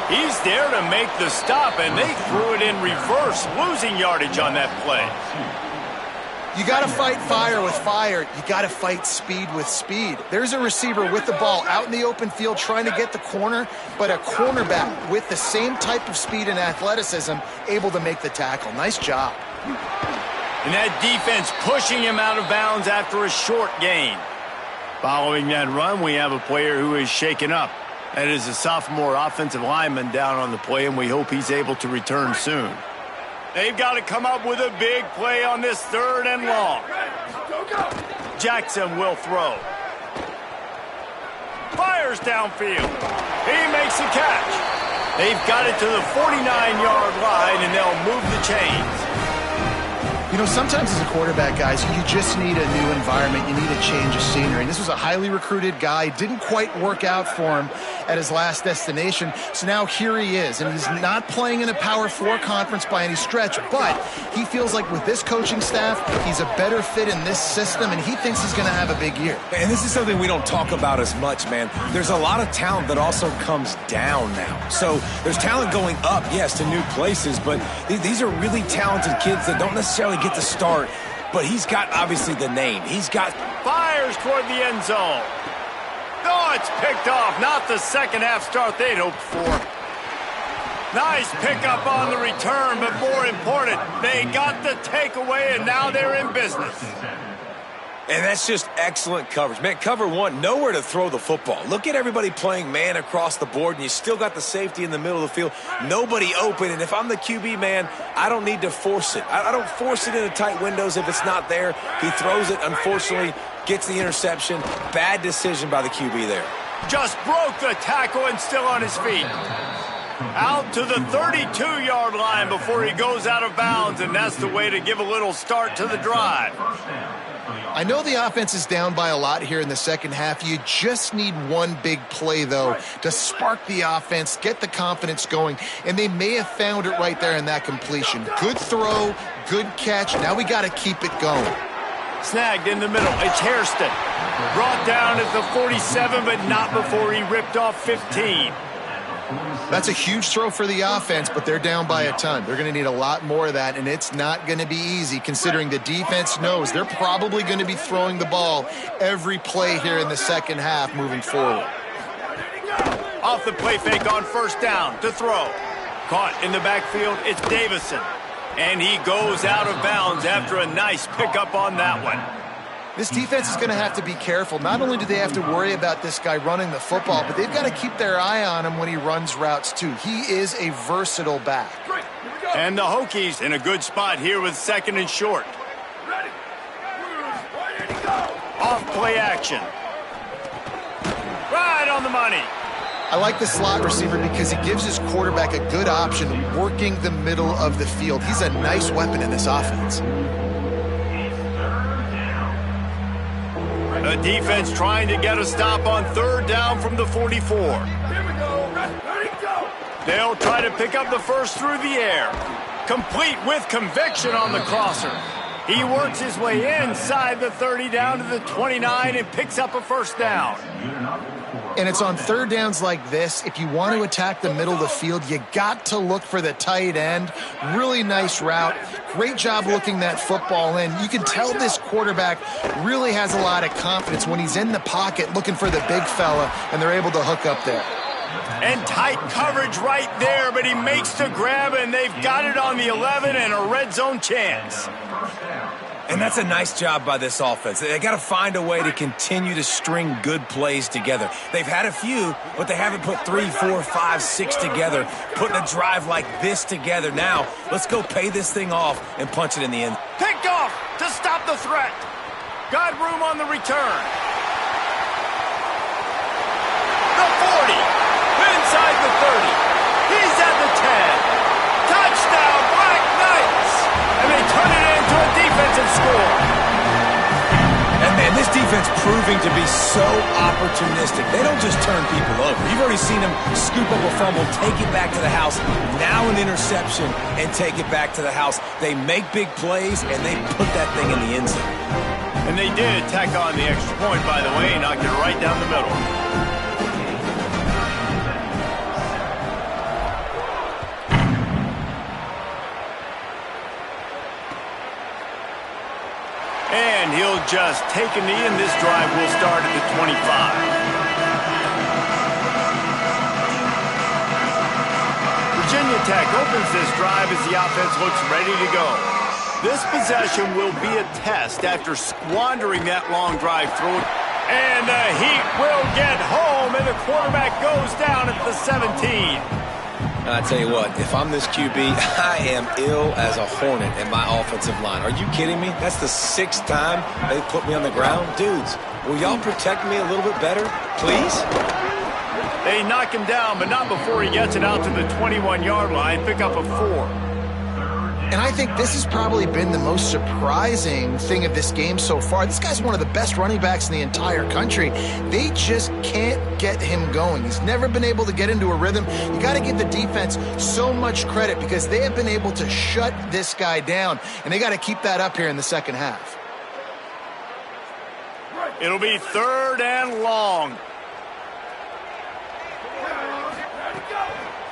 He's there to make the stop, and they threw it in reverse, losing yardage on that play. You got to fight fire with fire. You got to fight speed with speed. There's a receiver with the ball out in the open field trying to get the corner, but a cornerback with the same type of speed and athleticism able to make the tackle. Nice job. And that defense pushing him out of bounds after a short gain. Following that run, we have a player who is shaken up. That is a sophomore offensive lineman down on the play, and we hope he's able to return soon. They've got to come up with a big play on this 3rd and long. Jackson will throw. Fires downfield. He makes the catch. They've got it to the 49-yard line, and they'll move the chains. You know, sometimes as a quarterback, guys, you just need a new environment. You need a change of scenery. And this was a highly recruited guy. Didn't quite work out for him at his last destination. So now here he is. And he's not playing in a Power 4 conference by any stretch. But he feels like with this coaching staff, he's a better fit in this system. And he thinks he's going to have a big year. And this is something we don't talk about as much, man. There's a lot of talent that also comes down now. So there's talent going up, yes, to new places. But these are really talented kids that don't necessarily get the start, but he's got obviously the name. He's got fires toward the end zone. Oh, it's picked off. Not the second half start they'd hoped for. Nice pickup on the return, but more important, they got the takeaway, and now they're in business. And that's just excellent coverage. Man, cover one, nowhere to throw the football. Look at everybody playing man across the board, and you still got the safety in the middle of the field. Nobody open, and if I'm the QB, man, I don't need to force it. I don't force it into tight windows if it's not there. He throws it, unfortunately, gets the interception. Bad decision by the QB there. Just broke the tackle and still on his feet. Out to the 32-yard line before he goes out of bounds, and that's the way to give a little start to the drive. I know the offense is down by a lot here in the second half. You just need one big play, though, to spark the offense, get the confidence going, and they may have found it right there in that completion. Good throw, good catch. Now we got to keep it going. Snagged in the middle. It's Hairston. Brought down at the 47, but not before he ripped off 15. That's a huge throw for the offense, but they're down by a ton. They're going to need a lot more of that, and it's not going to be easy considering the defense knows they're probably going to be throwing the ball every play here in the second half moving forward. Off the play fake on first down to throw. Caught in the backfield, it's Davison. And he goes out of bounds after a nice pickup on that one. This defense is going to have to be careful. Not only do they have to worry about this guy running the football, but they've got to keep their eye on him when he runs routes too. He is a versatile back. And the Hokies in a good spot here with second and short. Off play action. Right on the money. I like the slot receiver because he gives his quarterback a good option working the middle of the field. He's a nice weapon in this offense. The defense trying to get a stop on third down from the 44. They'll try to pick up the first through the air. Complete with conviction on the crosser. He works his way inside the 30 down to the 29 and picks up a first down. And it's on third downs like this. If you want to attack the middle of the field, you got to look for the tight end. Really nice route. Great job looking that football in. You can tell this quarterback really has a lot of confidence when he's in the pocket looking for the big fella, and they're able to hook up there. And tight coverage right there, but he makes the grab, and they've got it on the 11 and a red zone chance. And that's a nice job by this offense. They got to find a way to continue to string good plays together. They've had a few, but they haven't put 3, 4, 5, 6 together, putting a drive like this together. Now, let's go pay this thing off and punch it in the end. Picked off to stop the threat. Got room on the return. The 40. Inside the 30. He's at the 10. Touchdown, Black Knights. And they turn it into a defensive score. And man, this defense proving to be so opportunistic. They don't just turn people over. You've already seen them scoop up a fumble, take it back to the house, now an interception, and take it back to the house. They make big plays, and they put that thing in the end zone. And they did tack on the extra point, by the way, knocked it right down the middle. And he'll just take a knee, and this drive will start at the 25. Virginia Tech opens this drive as the offense looks ready to go. This possession will be a test after squandering that long drive through. And the Heat will get home, and the quarterback goes down at the 17. I tell you what, if I'm this QB, I am ill as a hornet in my offensive line. Are you kidding me? That's the 6th time they put me on the ground. Dudes, will y'all protect me a little bit better, please? They knock him down, but not before he gets it out to the 21-yard line, pick up a 4. And I think this has probably been the most surprising thing of this game so far. This guy's one of the best running backs in the entire country. They just can't get him going. He's never been able to get into a rhythm. You got to give the defense so much credit because they have been able to shut this guy down, and they got to keep that up here in the second half. It'll be 3rd and long.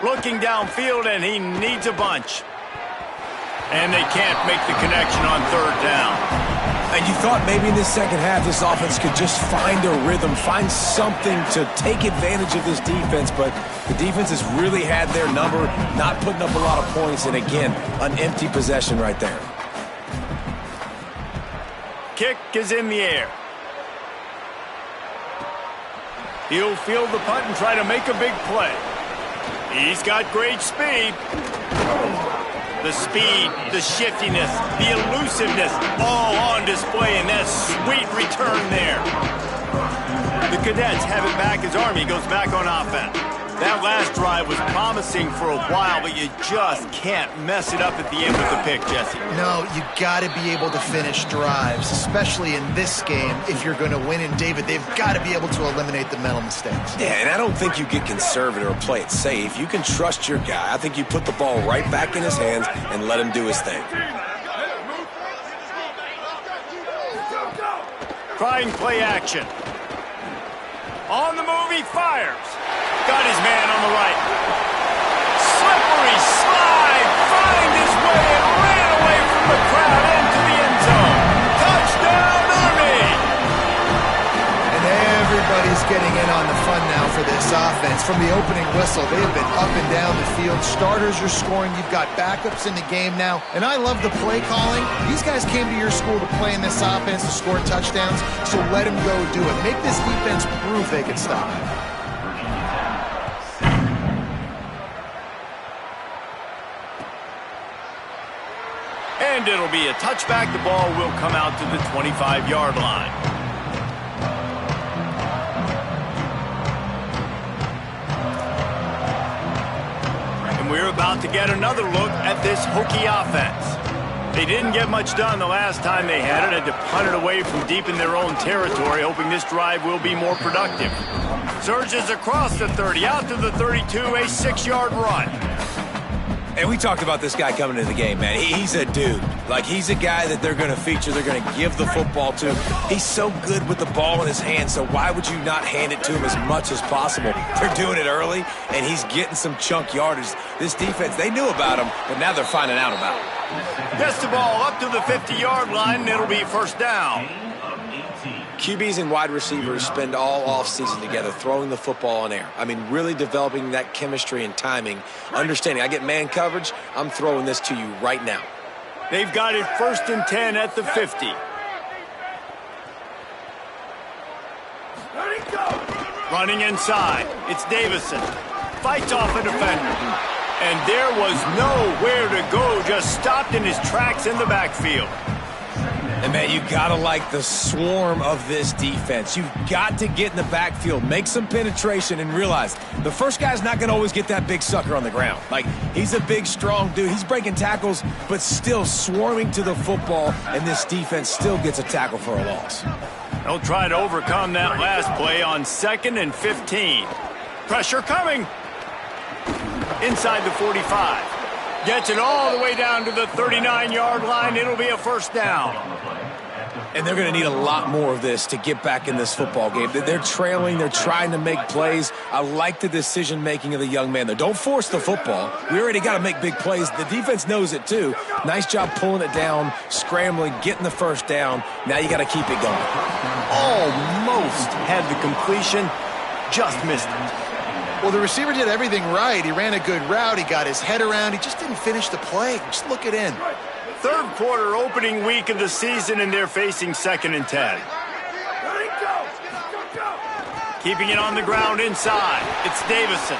Looking downfield, and he needs a bunch. And they can't make the connection on third down. And you thought maybe in this second half this offense could just find a rhythm, find something to take advantage of this defense, but the defense has really had their number, not putting up a lot of points, and again, an empty possession right there. Kick is in the air. He'll field the punt and try to make a big play. He's got great speed. The speed, the shiftiness, the elusiveness, all on display in that sweet return there. The Cadets have it back as Army goes back on offense. That last drive was promising for a while, but you just can't mess it up at the end with the pick, Jesse. No, you got to be able to finish drives, especially in this game. If you're going to win in David, they've got to be able to eliminate the mental mistakes. Yeah, and I don't think you get conservative or play it safe. You can trust your guy. I think you put the ball right back in his hands and let him do his thing. Trying play action. On the move, he fires. Got his man on the right. Slippery slide. Find his way and ran away from the crowd into the end zone. Touchdown, Army! And everybody's getting in on the fun now for this offense. From the opening whistle, they have been up and down the field. Starters are scoring. You've got backups in the game now. And I love the play calling. These guys came to your school to play in this offense to score touchdowns, so let them go do it. Make this defense prove they can stop it. And it'll be a touchback. The ball will come out to the 25-yard line. And we're about to get another look at this Hokie offense. They didn't get much done the last time they had it. Had to punt it away from deep in their own territory, hoping this drive will be more productive. Surges across the 30, out to the 32, a 6-yard run. And we talked about this guy coming into the game, man. He's a dude. Like, he's a guy that they're going to feature, they're going to give the football to. He's so good with the ball in his hand, so why would you not hand it to him as much as possible? They're doing it early, and he's getting some chunk yardage. This defense, they knew about him, but now they're finding out about him. Gets the ball up to the 50-yard line, and it'll be first down. QBs and wide receivers spend all offseason together throwing the ball in air. I mean, really developing that chemistry and timing. Understanding, I get man coverage, I'm throwing this to you right now. They've got it 1st and 10 at the 50. Running inside, it's Davison. Fights off a defender. And there was nowhere to go, just stopped in his tracks in the backfield. And, man, you got to like the swarm of this defense. You've got to get in the backfield, make some penetration, and realize the first guy's not going to always get that big sucker on the ground. Like, he's a big, strong dude. He's breaking tackles, but still swarming to the football, and this defense still gets a tackle for a loss. They'll try to overcome that last play on 2nd and 15. Pressure coming. Inside the 45. Gets it all the way down to the 39-yard line. It'll be a first down. And they're going to need a lot more of this to get back in this football game. They're trailing. They're trying to make plays. I like the decision-making of the young man there. Don't force the football. We already got to make big plays. The defense knows it, too. Nice job pulling it down, scrambling, getting the first down. Now you got to keep it going. Almost had the completion. Just missed it. Well, the receiver did everything right. He ran a good route. He got his head around. He just didn't finish the play. Just look it in. Third quarter opening week of the season, and they're facing 2nd and 10. Keeping it on the ground inside. It's Davison.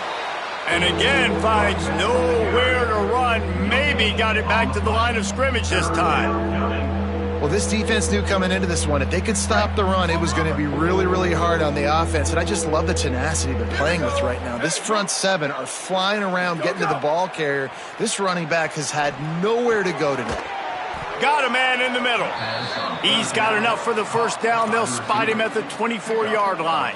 And again finds nowhere to run. Maybe got it back to the line of scrimmage this time. Well, this defense knew coming into this one, if they could stop the run, it was going to be really, really hard on the offense. And I just love the tenacity they're playing with right now. This front 7 are flying around, getting to the ball carrier. This running back has had nowhere to go today. Got a man in the middle. He's got enough for the first down. They'll spot him at the 24-yard line.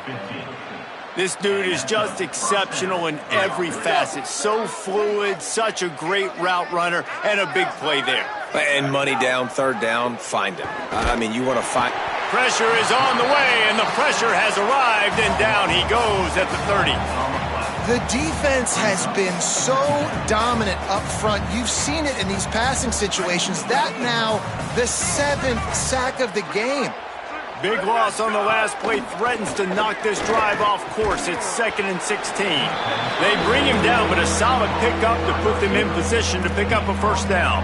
This dude is just exceptional in every facet. So fluid, such a great route runner, and a big play there. And money down, third down, find him. I mean, you want to find... Pressure is on the way, and the pressure has arrived, and down he goes at the 30. The defense has been so dominant up front. You've seen it in these passing situations. That now the 7th sack of the game. Big loss on the last play threatens to knock this drive off course. It's 2nd and 16. They bring him down, but a solid pickup to put them in position to pick up a first down.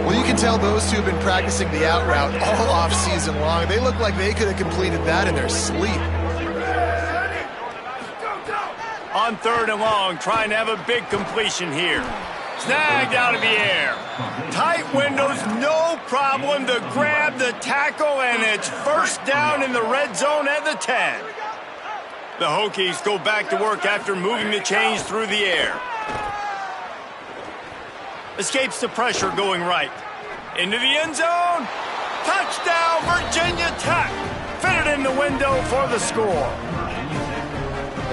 Well, you can tell those two have been practicing the out route all off season long. They look like they could have completed that in their sleep. On 3rd and long, trying to have a big completion here. Snagged out of the air. Tight windows, no problem to grab the tackle, and it's first down in the red zone at the 10. The Hokies go back to work after moving the chains through the air. Escapes the pressure going right. Into the end zone. Touchdown, Virginia Tech. Fitted in the window for the score.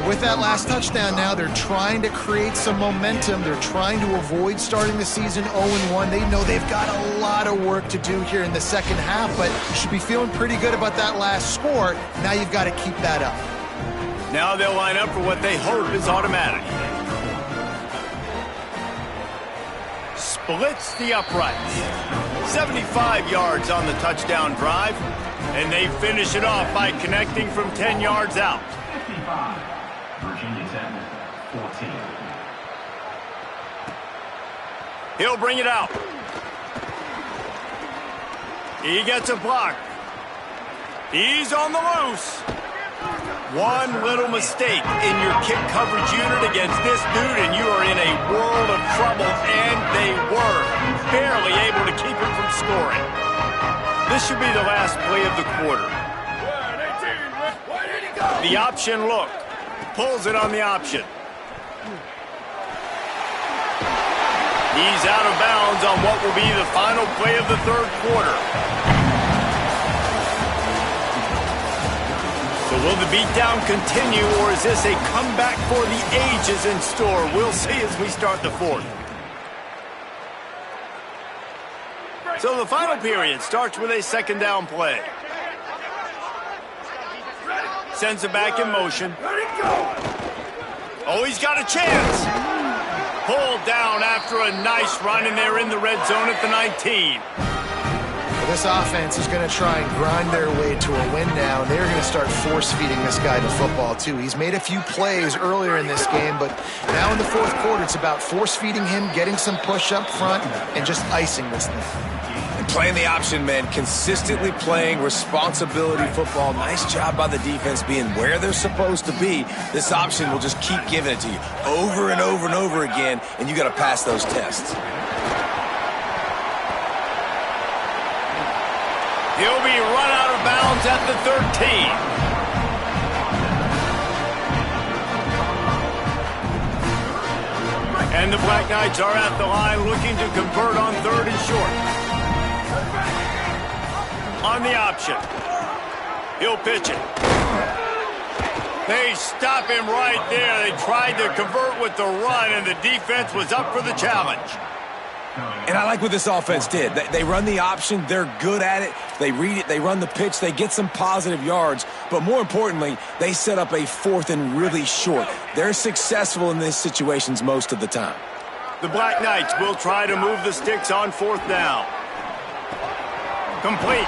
With that last touchdown now, they're trying to create some momentum. They're trying to avoid starting the season 0-1. They know they've got a lot of work to do here in the second half, but should be feeling pretty good about that last score. Now you've got to keep that up. Now they'll line up for what they hope is automatic. Splits the uprights. 75 yards on the touchdown drive, and they finish it off by connecting from 10 yards out. 55. Virginia Tech, 14. He'll bring it out. He gets a block. He's on the loose. One little mistake in your kick coverage unit against this dude, and you are in a world of trouble, and they were barely able to keep him from scoring. This should be the last play of the quarter. The option look. Pulls it on the option. He's out of bounds on what will be the final play of the third quarter. So will the beatdown continue, or is this a comeback for the ages in store? We'll see as we start the fourth. So the final period starts with a second down play. Sends it back in motion. Oh, he's got a chance. Pulled down after a nice run, and they're in the red zone at the 19. This offense is going to try and grind their way to a win now, and they're going to start force-feeding this guy the football, too. He's made a few plays earlier in this game, but now in the fourth quarter, it's about force-feeding him, getting some push up front, and just icing this thing. Playing the option, man, consistently playing responsibility football. Nice job by the defense being where they're supposed to be. This option will just keep giving it to you over and over and over again, and you got to pass those tests. He'll be run out of bounds at the 13. And the Black Knights are at the line looking to convert on 3rd and short. On the option. He'll pitch it. They stop him right there. They tried to convert with the run, and the defense was up for the challenge. And I like what this offense did. They run the option. They're good at it. They read it. They run the pitch. They get some positive yards. But more importantly, they set up a 4th and really short. They're successful in these situations most of the time. The Black Knights will try to move the sticks on 4th down. Complete.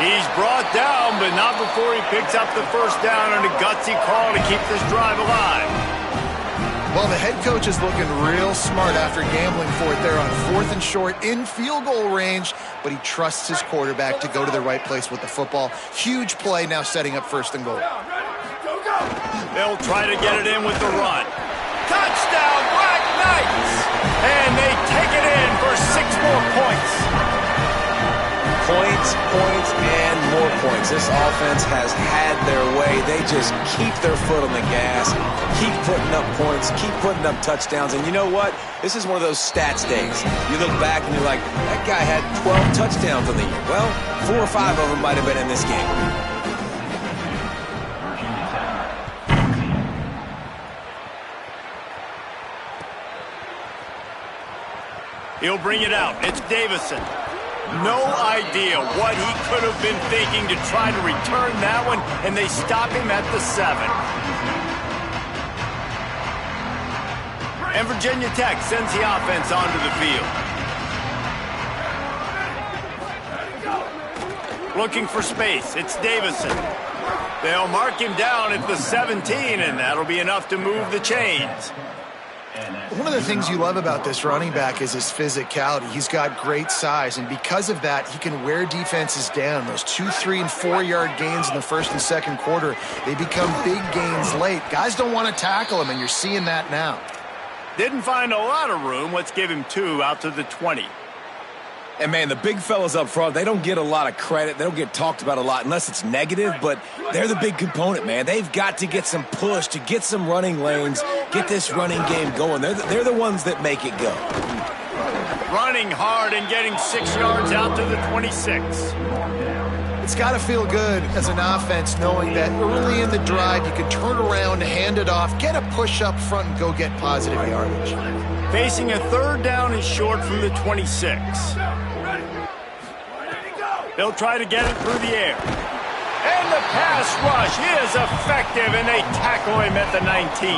He's brought down, but not before he picks up the first down on a gutsy call to keep this drive alive. Well, the head coach is looking real smart after gambling for it there on 4th and short in field goal range, but he trusts his quarterback to go to the right place with the football. Huge play now setting up 1st and goal. They'll try to get it in with the run. Touchdown, Black Knights! And they take it in for 6 more points. Points, and more points. This offense has had their way. They just keep their foot on the gas, keep putting up points, keep putting up touchdowns. And you know what? This is one of those stats days. You look back and you're like, that guy had 12 touchdowns in the year. Well, 4 or 5 of them might have been in this game. He'll bring it out. It's Davison. No idea what he could have been thinking to try to return that one, and they stop him at the 7. And Virginia Tech sends the offense onto the field. Looking for space, it's Davison. They'll mark him down at the 17, and that'll be enough to move the chains. One of the things you love about this running back is his physicality. He's got great size, and because of that, he can wear defenses down. Those 2, 3, and 4-yard gains in the first and second quarter, they become big gains late. Guys don't want to tackle him, and you're seeing that now. Didn't find a lot of room. Let's give him 2 out to the 20. And, man, the big fellas up front, they don't get a lot of credit. They don't get talked about a lot unless it's negative, but they're the big component, man. They've got to get some push, to get some running lanes, get this running game going. They're the ones that make it go. Running hard and getting 6 yards out to the 26. It's got to feel good as an offense knowing that early in the drive you can turn around, hand it off, get a push up front, and go get positive yardage. Facing a 3rd down and short from the 26. They'll try to get it through the air. And the pass rush is effective, and they tackle him at the 19.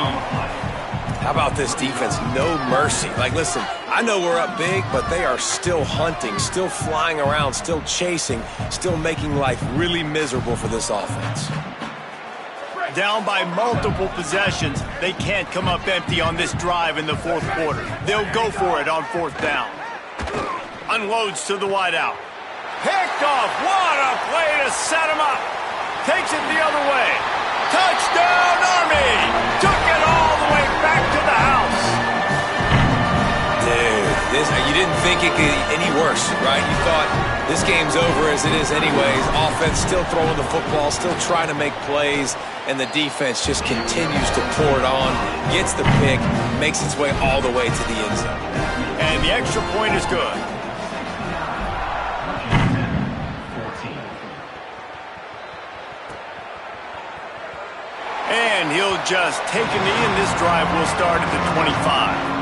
How about this defense? No mercy. Like, listen, I know we're up big, but they are still hunting, still flying around, still chasing, still making life really miserable for this offense. Down by multiple possessions, they can't come up empty on this drive in the 4th quarter. They'll go for it on 4th down. Unloads to the wideout. Picked off. What a play to set him up. Takes it the other way. Touchdown, Army! Took it all the way back to the house. Dude, you didn't think it could get any worse, right? You thought this game's over as it is anyways. Offense still throwing the football, still trying to make plays, and the defense just continues to pour it on, gets the pick, makes its way all the way to the end zone. And the extra point is good. And he'll just take a knee, and this drive will start at the 25.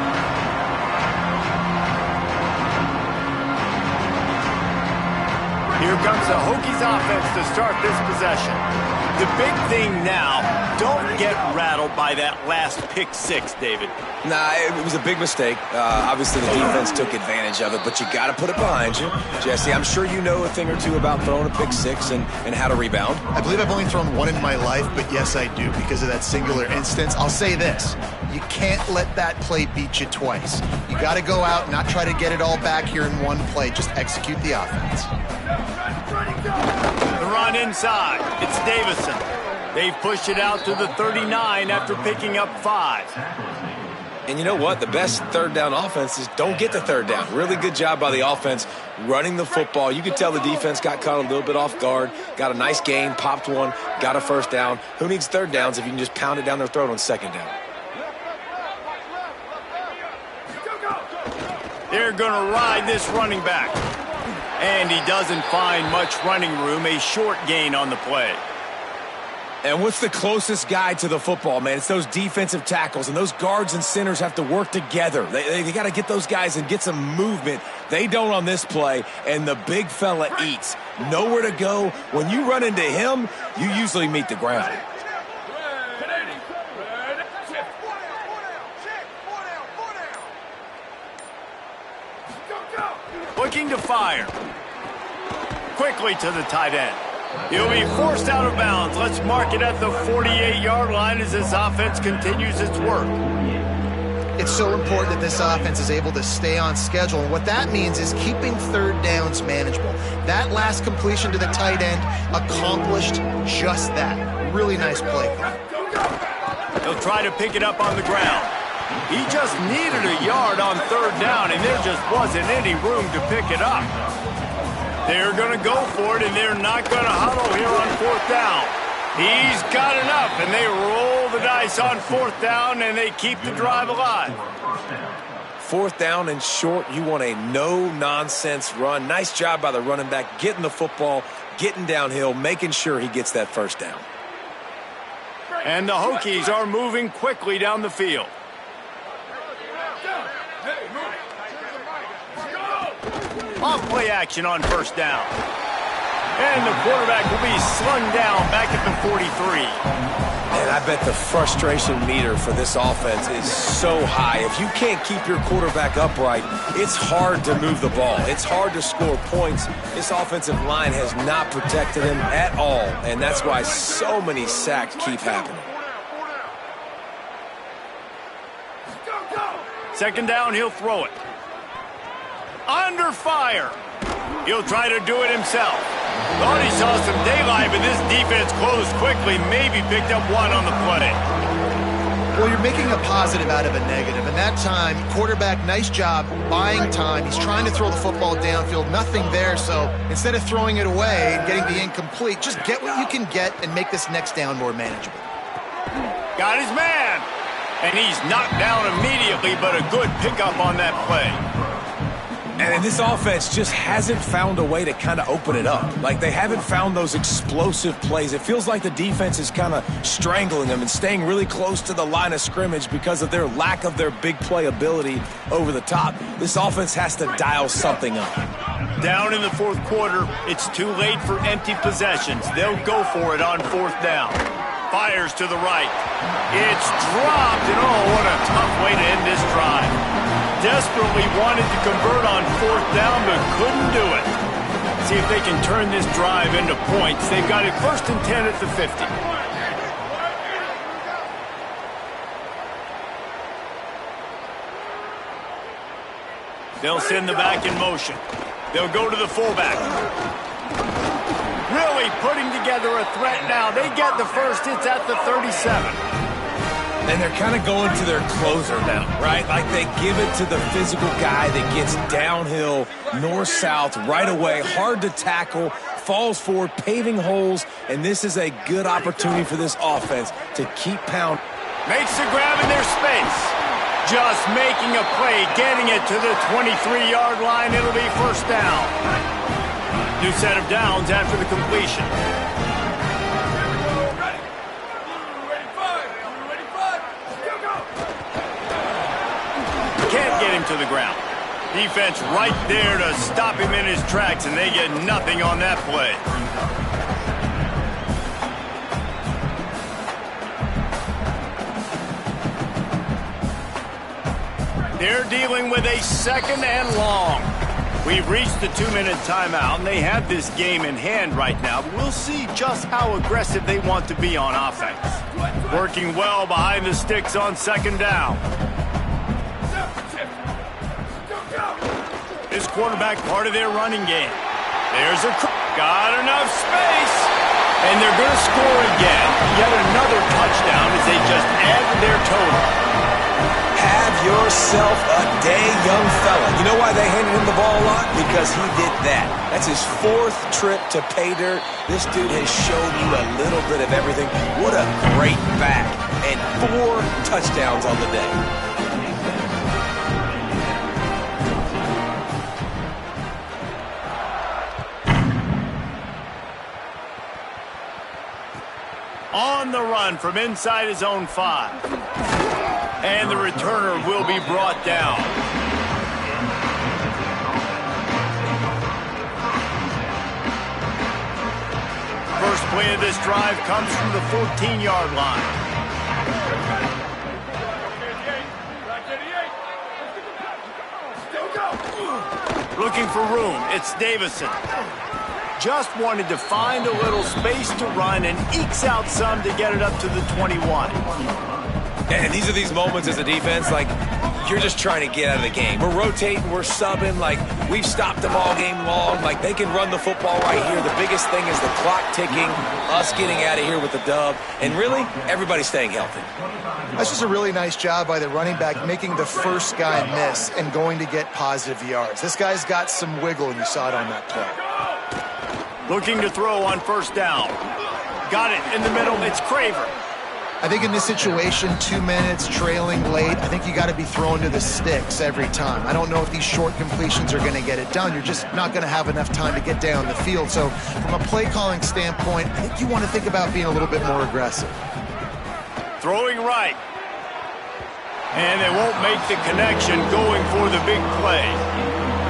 Here comes the Hokies offense to start this possession. The big thing now, don't get rattled by that last pick 6, David. Nah, it was a big mistake. Obviously, the defense took advantage of it, but you got to put it behind you. Jesse, I'm sure you know a thing or two about throwing a pick 6 and how to rebound. I believe I've only thrown one in my life, but yes, I do because of that singular instance. I'll say this. You can't let that play beat you twice. You got to go out and not try to get it all back here in one play. Just execute the offense. The run inside. It's Davison. They've pushed it out to the 39 after picking up 5. And you know what? The best 3rd down offenses don't get the 3rd down. Really good job by the offense running the football. You could tell the defense got caught a little bit off guard, got a nice gain, popped one, got a 1st down. Who needs 3rd downs if you can just pound it down their throat on 2nd down? They're going to ride this running back. And he doesn't find much running room, a short gain on the play. And what's the closest guy to the football, man? It's those defensive tackles, and those guards and centers have to work together. They got to get those guys and get some movement. They don't on this play, and the big fella eats. Nowhere to go. When you run into him, you usually meet the ground. Looking to fire. Quickly to the tight end. He'll be forced out of bounds. Let's mark it at the 48-yard line as this offense continues its work. It's so important that this offense is able to stay on schedule. And what that means is keeping 3rd downs manageable. That last completion to the tight end accomplished just that. Really nice play. He'll try to pick it up on the ground. He just needed a yard on 3rd down, and there just wasn't any room to pick it up. They're going to go for it, and they're not going to huddle here on 4th down. He's got enough, and they roll the dice on 4th down, and they keep the drive alive. 4th down and short, you want a no-nonsense run. Nice job by the running back, getting the football, getting downhill, making sure he gets that 1st down. And the Hokies are moving quickly down the field. Off play action on 1st down. And the quarterback will be slung down back at the 43. And I bet the frustration meter for this offense is so high. If you can't keep your quarterback upright, it's hard to move the ball. It's hard to score points. This offensive line has not protected him at all, and that's why so many sacks keep happening. Second down, he'll throw it. Under fire. He'll try to do it himself. Thought he saw some daylight, but this defense closed quickly, maybe picked up one on the play. Well, you're making a positive out of a negative. And that time, quarterback, nice job buying time. He's trying to throw the football downfield, nothing there. So instead of throwing it away and getting the incomplete, just get what you can get and make this next down more manageable. Got his man. And he's knocked down immediately, but a good pickup on that play. And this offense just hasn't found a way to kind of open it up. Like, they haven't found those explosive plays. It feels like the defense is kind of strangling them and staying really close to the line of scrimmage because of their lack of their big play ability over the top. This offense has to dial something up. Down in the fourth quarter, it's too late for empty possessions. They'll go for it on fourth down. Fires to the right. It's dropped, and oh, what a tough way to end this drive. Desperately wanted to convert on fourth down, but couldn't do it. See if they can turn this drive into points. They've got it 1st and 10 at the 50. They'll send the back in motion. They'll go to the fullback. Really putting together a threat now. They get the first. It's at the 37. And they're kind of going to their closer now, right? Like, they give it to the physical guy that gets downhill, north-south, right away, hard to tackle, falls forward, paving holes, and this is a good opportunity for this offense to keep pounding. Makes the grab in their space. Just making a play, getting it to the 23-yard line. It'll be first down. New set of downs after the completion. Can't get him to the ground. Defense right there to stop him in his tracks, and they get nothing on that play. They're dealing with a 2nd and long. We've reached the 2-minute timeout, and they have this game in hand right now. But we'll see just how aggressive they want to be on offense. Working well behind the sticks on 2nd down. This quarterback part of their running game. There's got enough space. And they're going to score again. Yet another touchdown as they just add to their total. Have yourself a day, young fella. You know why they handed him the ball a lot? Because he did that. That's his 4th trip to pay dirt. This dude has shown you a little bit of everything. What a great back. And 4 touchdowns on the day. On the run from inside his own 5. And the returner will be brought down. First play of this drive comes from the 14-yard line. Looking for room. It's Davison. Just wanted to find a little space to run and ekes out some to get it up to the 21. And these are these moments as a defense, like, you're just trying to get out of the game. We're rotating, we're subbing, like, we've stopped them all game long. Like, they can run the football right here. The biggest thing is the clock ticking, us getting out of here with the dub, and really, everybody staying healthy. That's just a really nice job by the running back, making the first guy miss and going to get positive yards. This guy's got some wiggle, and you saw it on that play. Looking to throw on first down. Got it in the middle. It's Craver. I think in this situation, 2 minutes, trailing late, I think you got to be throwing to the sticks every time. I don't know if these short completions are going to get it done. You're just not going to have enough time to get down the field. So from a play calling standpoint, I think you want to think about being a little bit more aggressive. Throwing right. And they won't make the connection, going for the big play.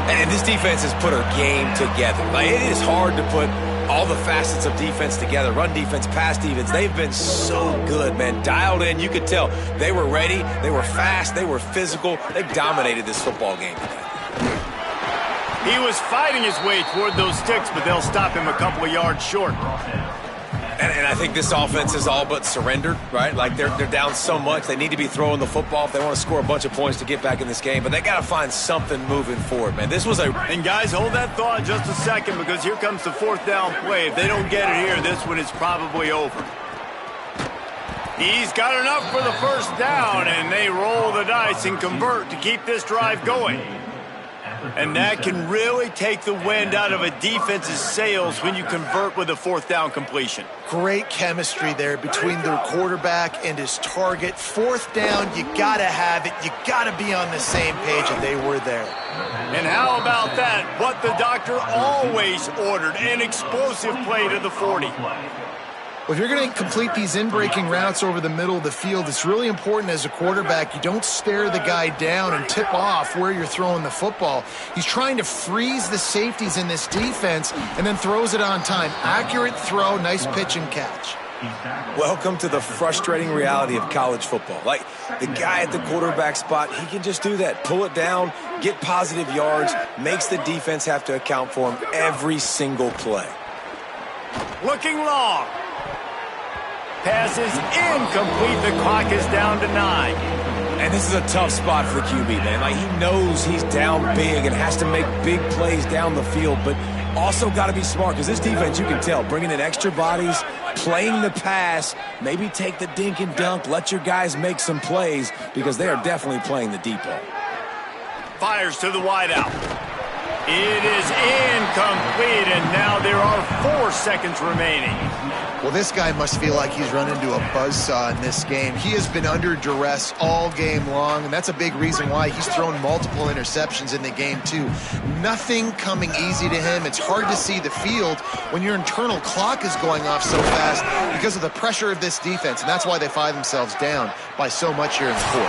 And this defense has put her game together. Like, it is hard to put all the facets of defense together, run defense, pass defense. They've been so good, man. Dialed in, you could tell. They were ready, they were fast, they were physical. They dominated this football game today. He was fighting his way toward those sticks, but they'll stop him a couple of yards short. And I think this offense is all but surrendered, right? Like they're down so much. They need to be throwing the football if they want to score a bunch of points to get back in this game. But they got to find something moving forward, man. This was a... And guys, hold that thought just a second, because here comes the fourth down play. If they don't get it here, this one is probably over. He's got enough for the first down, and they roll the dice and convert to keep this drive going. And that can really take the wind out of a defense's sails when you convert with a fourth down completion. Great chemistry there between the quarterback and his target. Fourth down, you got to have it. You got to be on the same page, and they were there. And how about that? What the doctor always ordered, an explosive play to the 40. Well, if you're going to complete these in-breaking routes over the middle of the field, it's really important as a quarterback you don't stare the guy down and tip off where you're throwing the football. He's trying to freeze the safeties in this defense and then throws it on time. Accurate throw, nice pitch and catch. Welcome to the frustrating reality of college football. Like, the guy at the quarterback spot, he can just do that. Pull it down, get positive yards, makes the defense have to account for him every single play. Looking long. Pass is incomplete. The clock is down to 9. And this is a tough spot for the QB, man. Like, he knows he's down big and has to make big plays down the field, but also got to be smart, because this defense, you can tell, bringing in extra bodies, playing the pass, maybe take the dink and dunk, let your guys make some plays, because they are definitely playing the deep ball. Fires to the wideout. It is incomplete, and now there are 4 seconds remaining. Well, this guy must feel like he's run into a buzzsaw in this game. He has been under duress all game long, and that's a big reason why he's thrown multiple interceptions in the game, too. Nothing coming easy to him. It's hard to see the field when your internal clock is going off so fast because of the pressure of this defense, and that's why they find themselves down by so much here in the fourth.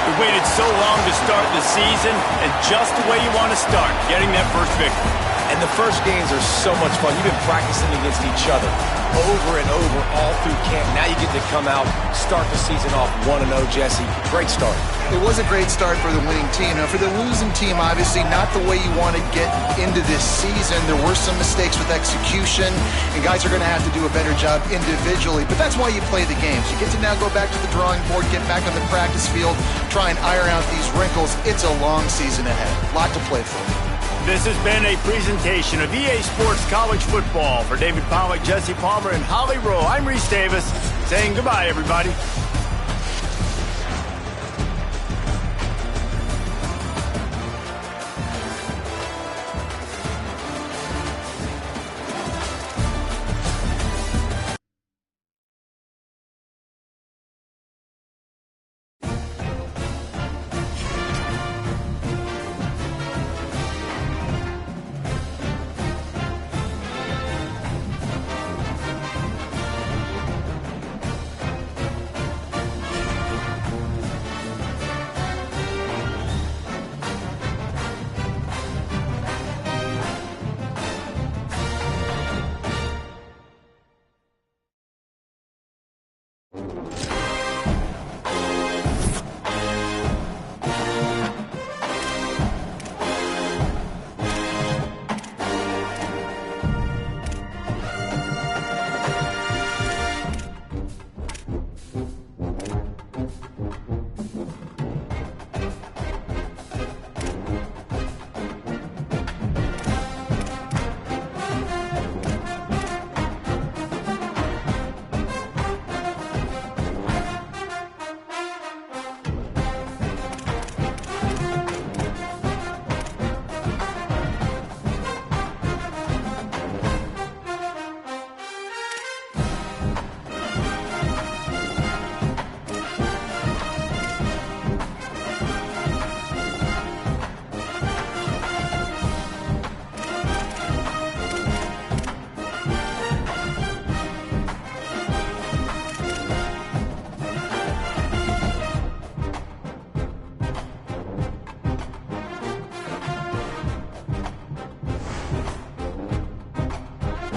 We waited so long to start the season, and just the way you want to start, getting that first victory. And the first games are so much fun. You've been practicing against each other over and over all through camp. Now you get to come out, start the season off 1-0, Jesse. Great start. It was a great start for the winning team. Now, for the losing team, obviously not the way you want to get into this season. There were some mistakes with execution, and guys are going to have to do a better job individually. But that's why you play the games. You get to now go back to the drawing board, get back on the practice field, try and iron out these wrinkles. It's a long season ahead. A lot to play for. This has been a presentation of EA Sports College Football. For David Pollack, Jesse Palmer, and Holly Rowe, I'm Reese Davis saying goodbye, everybody.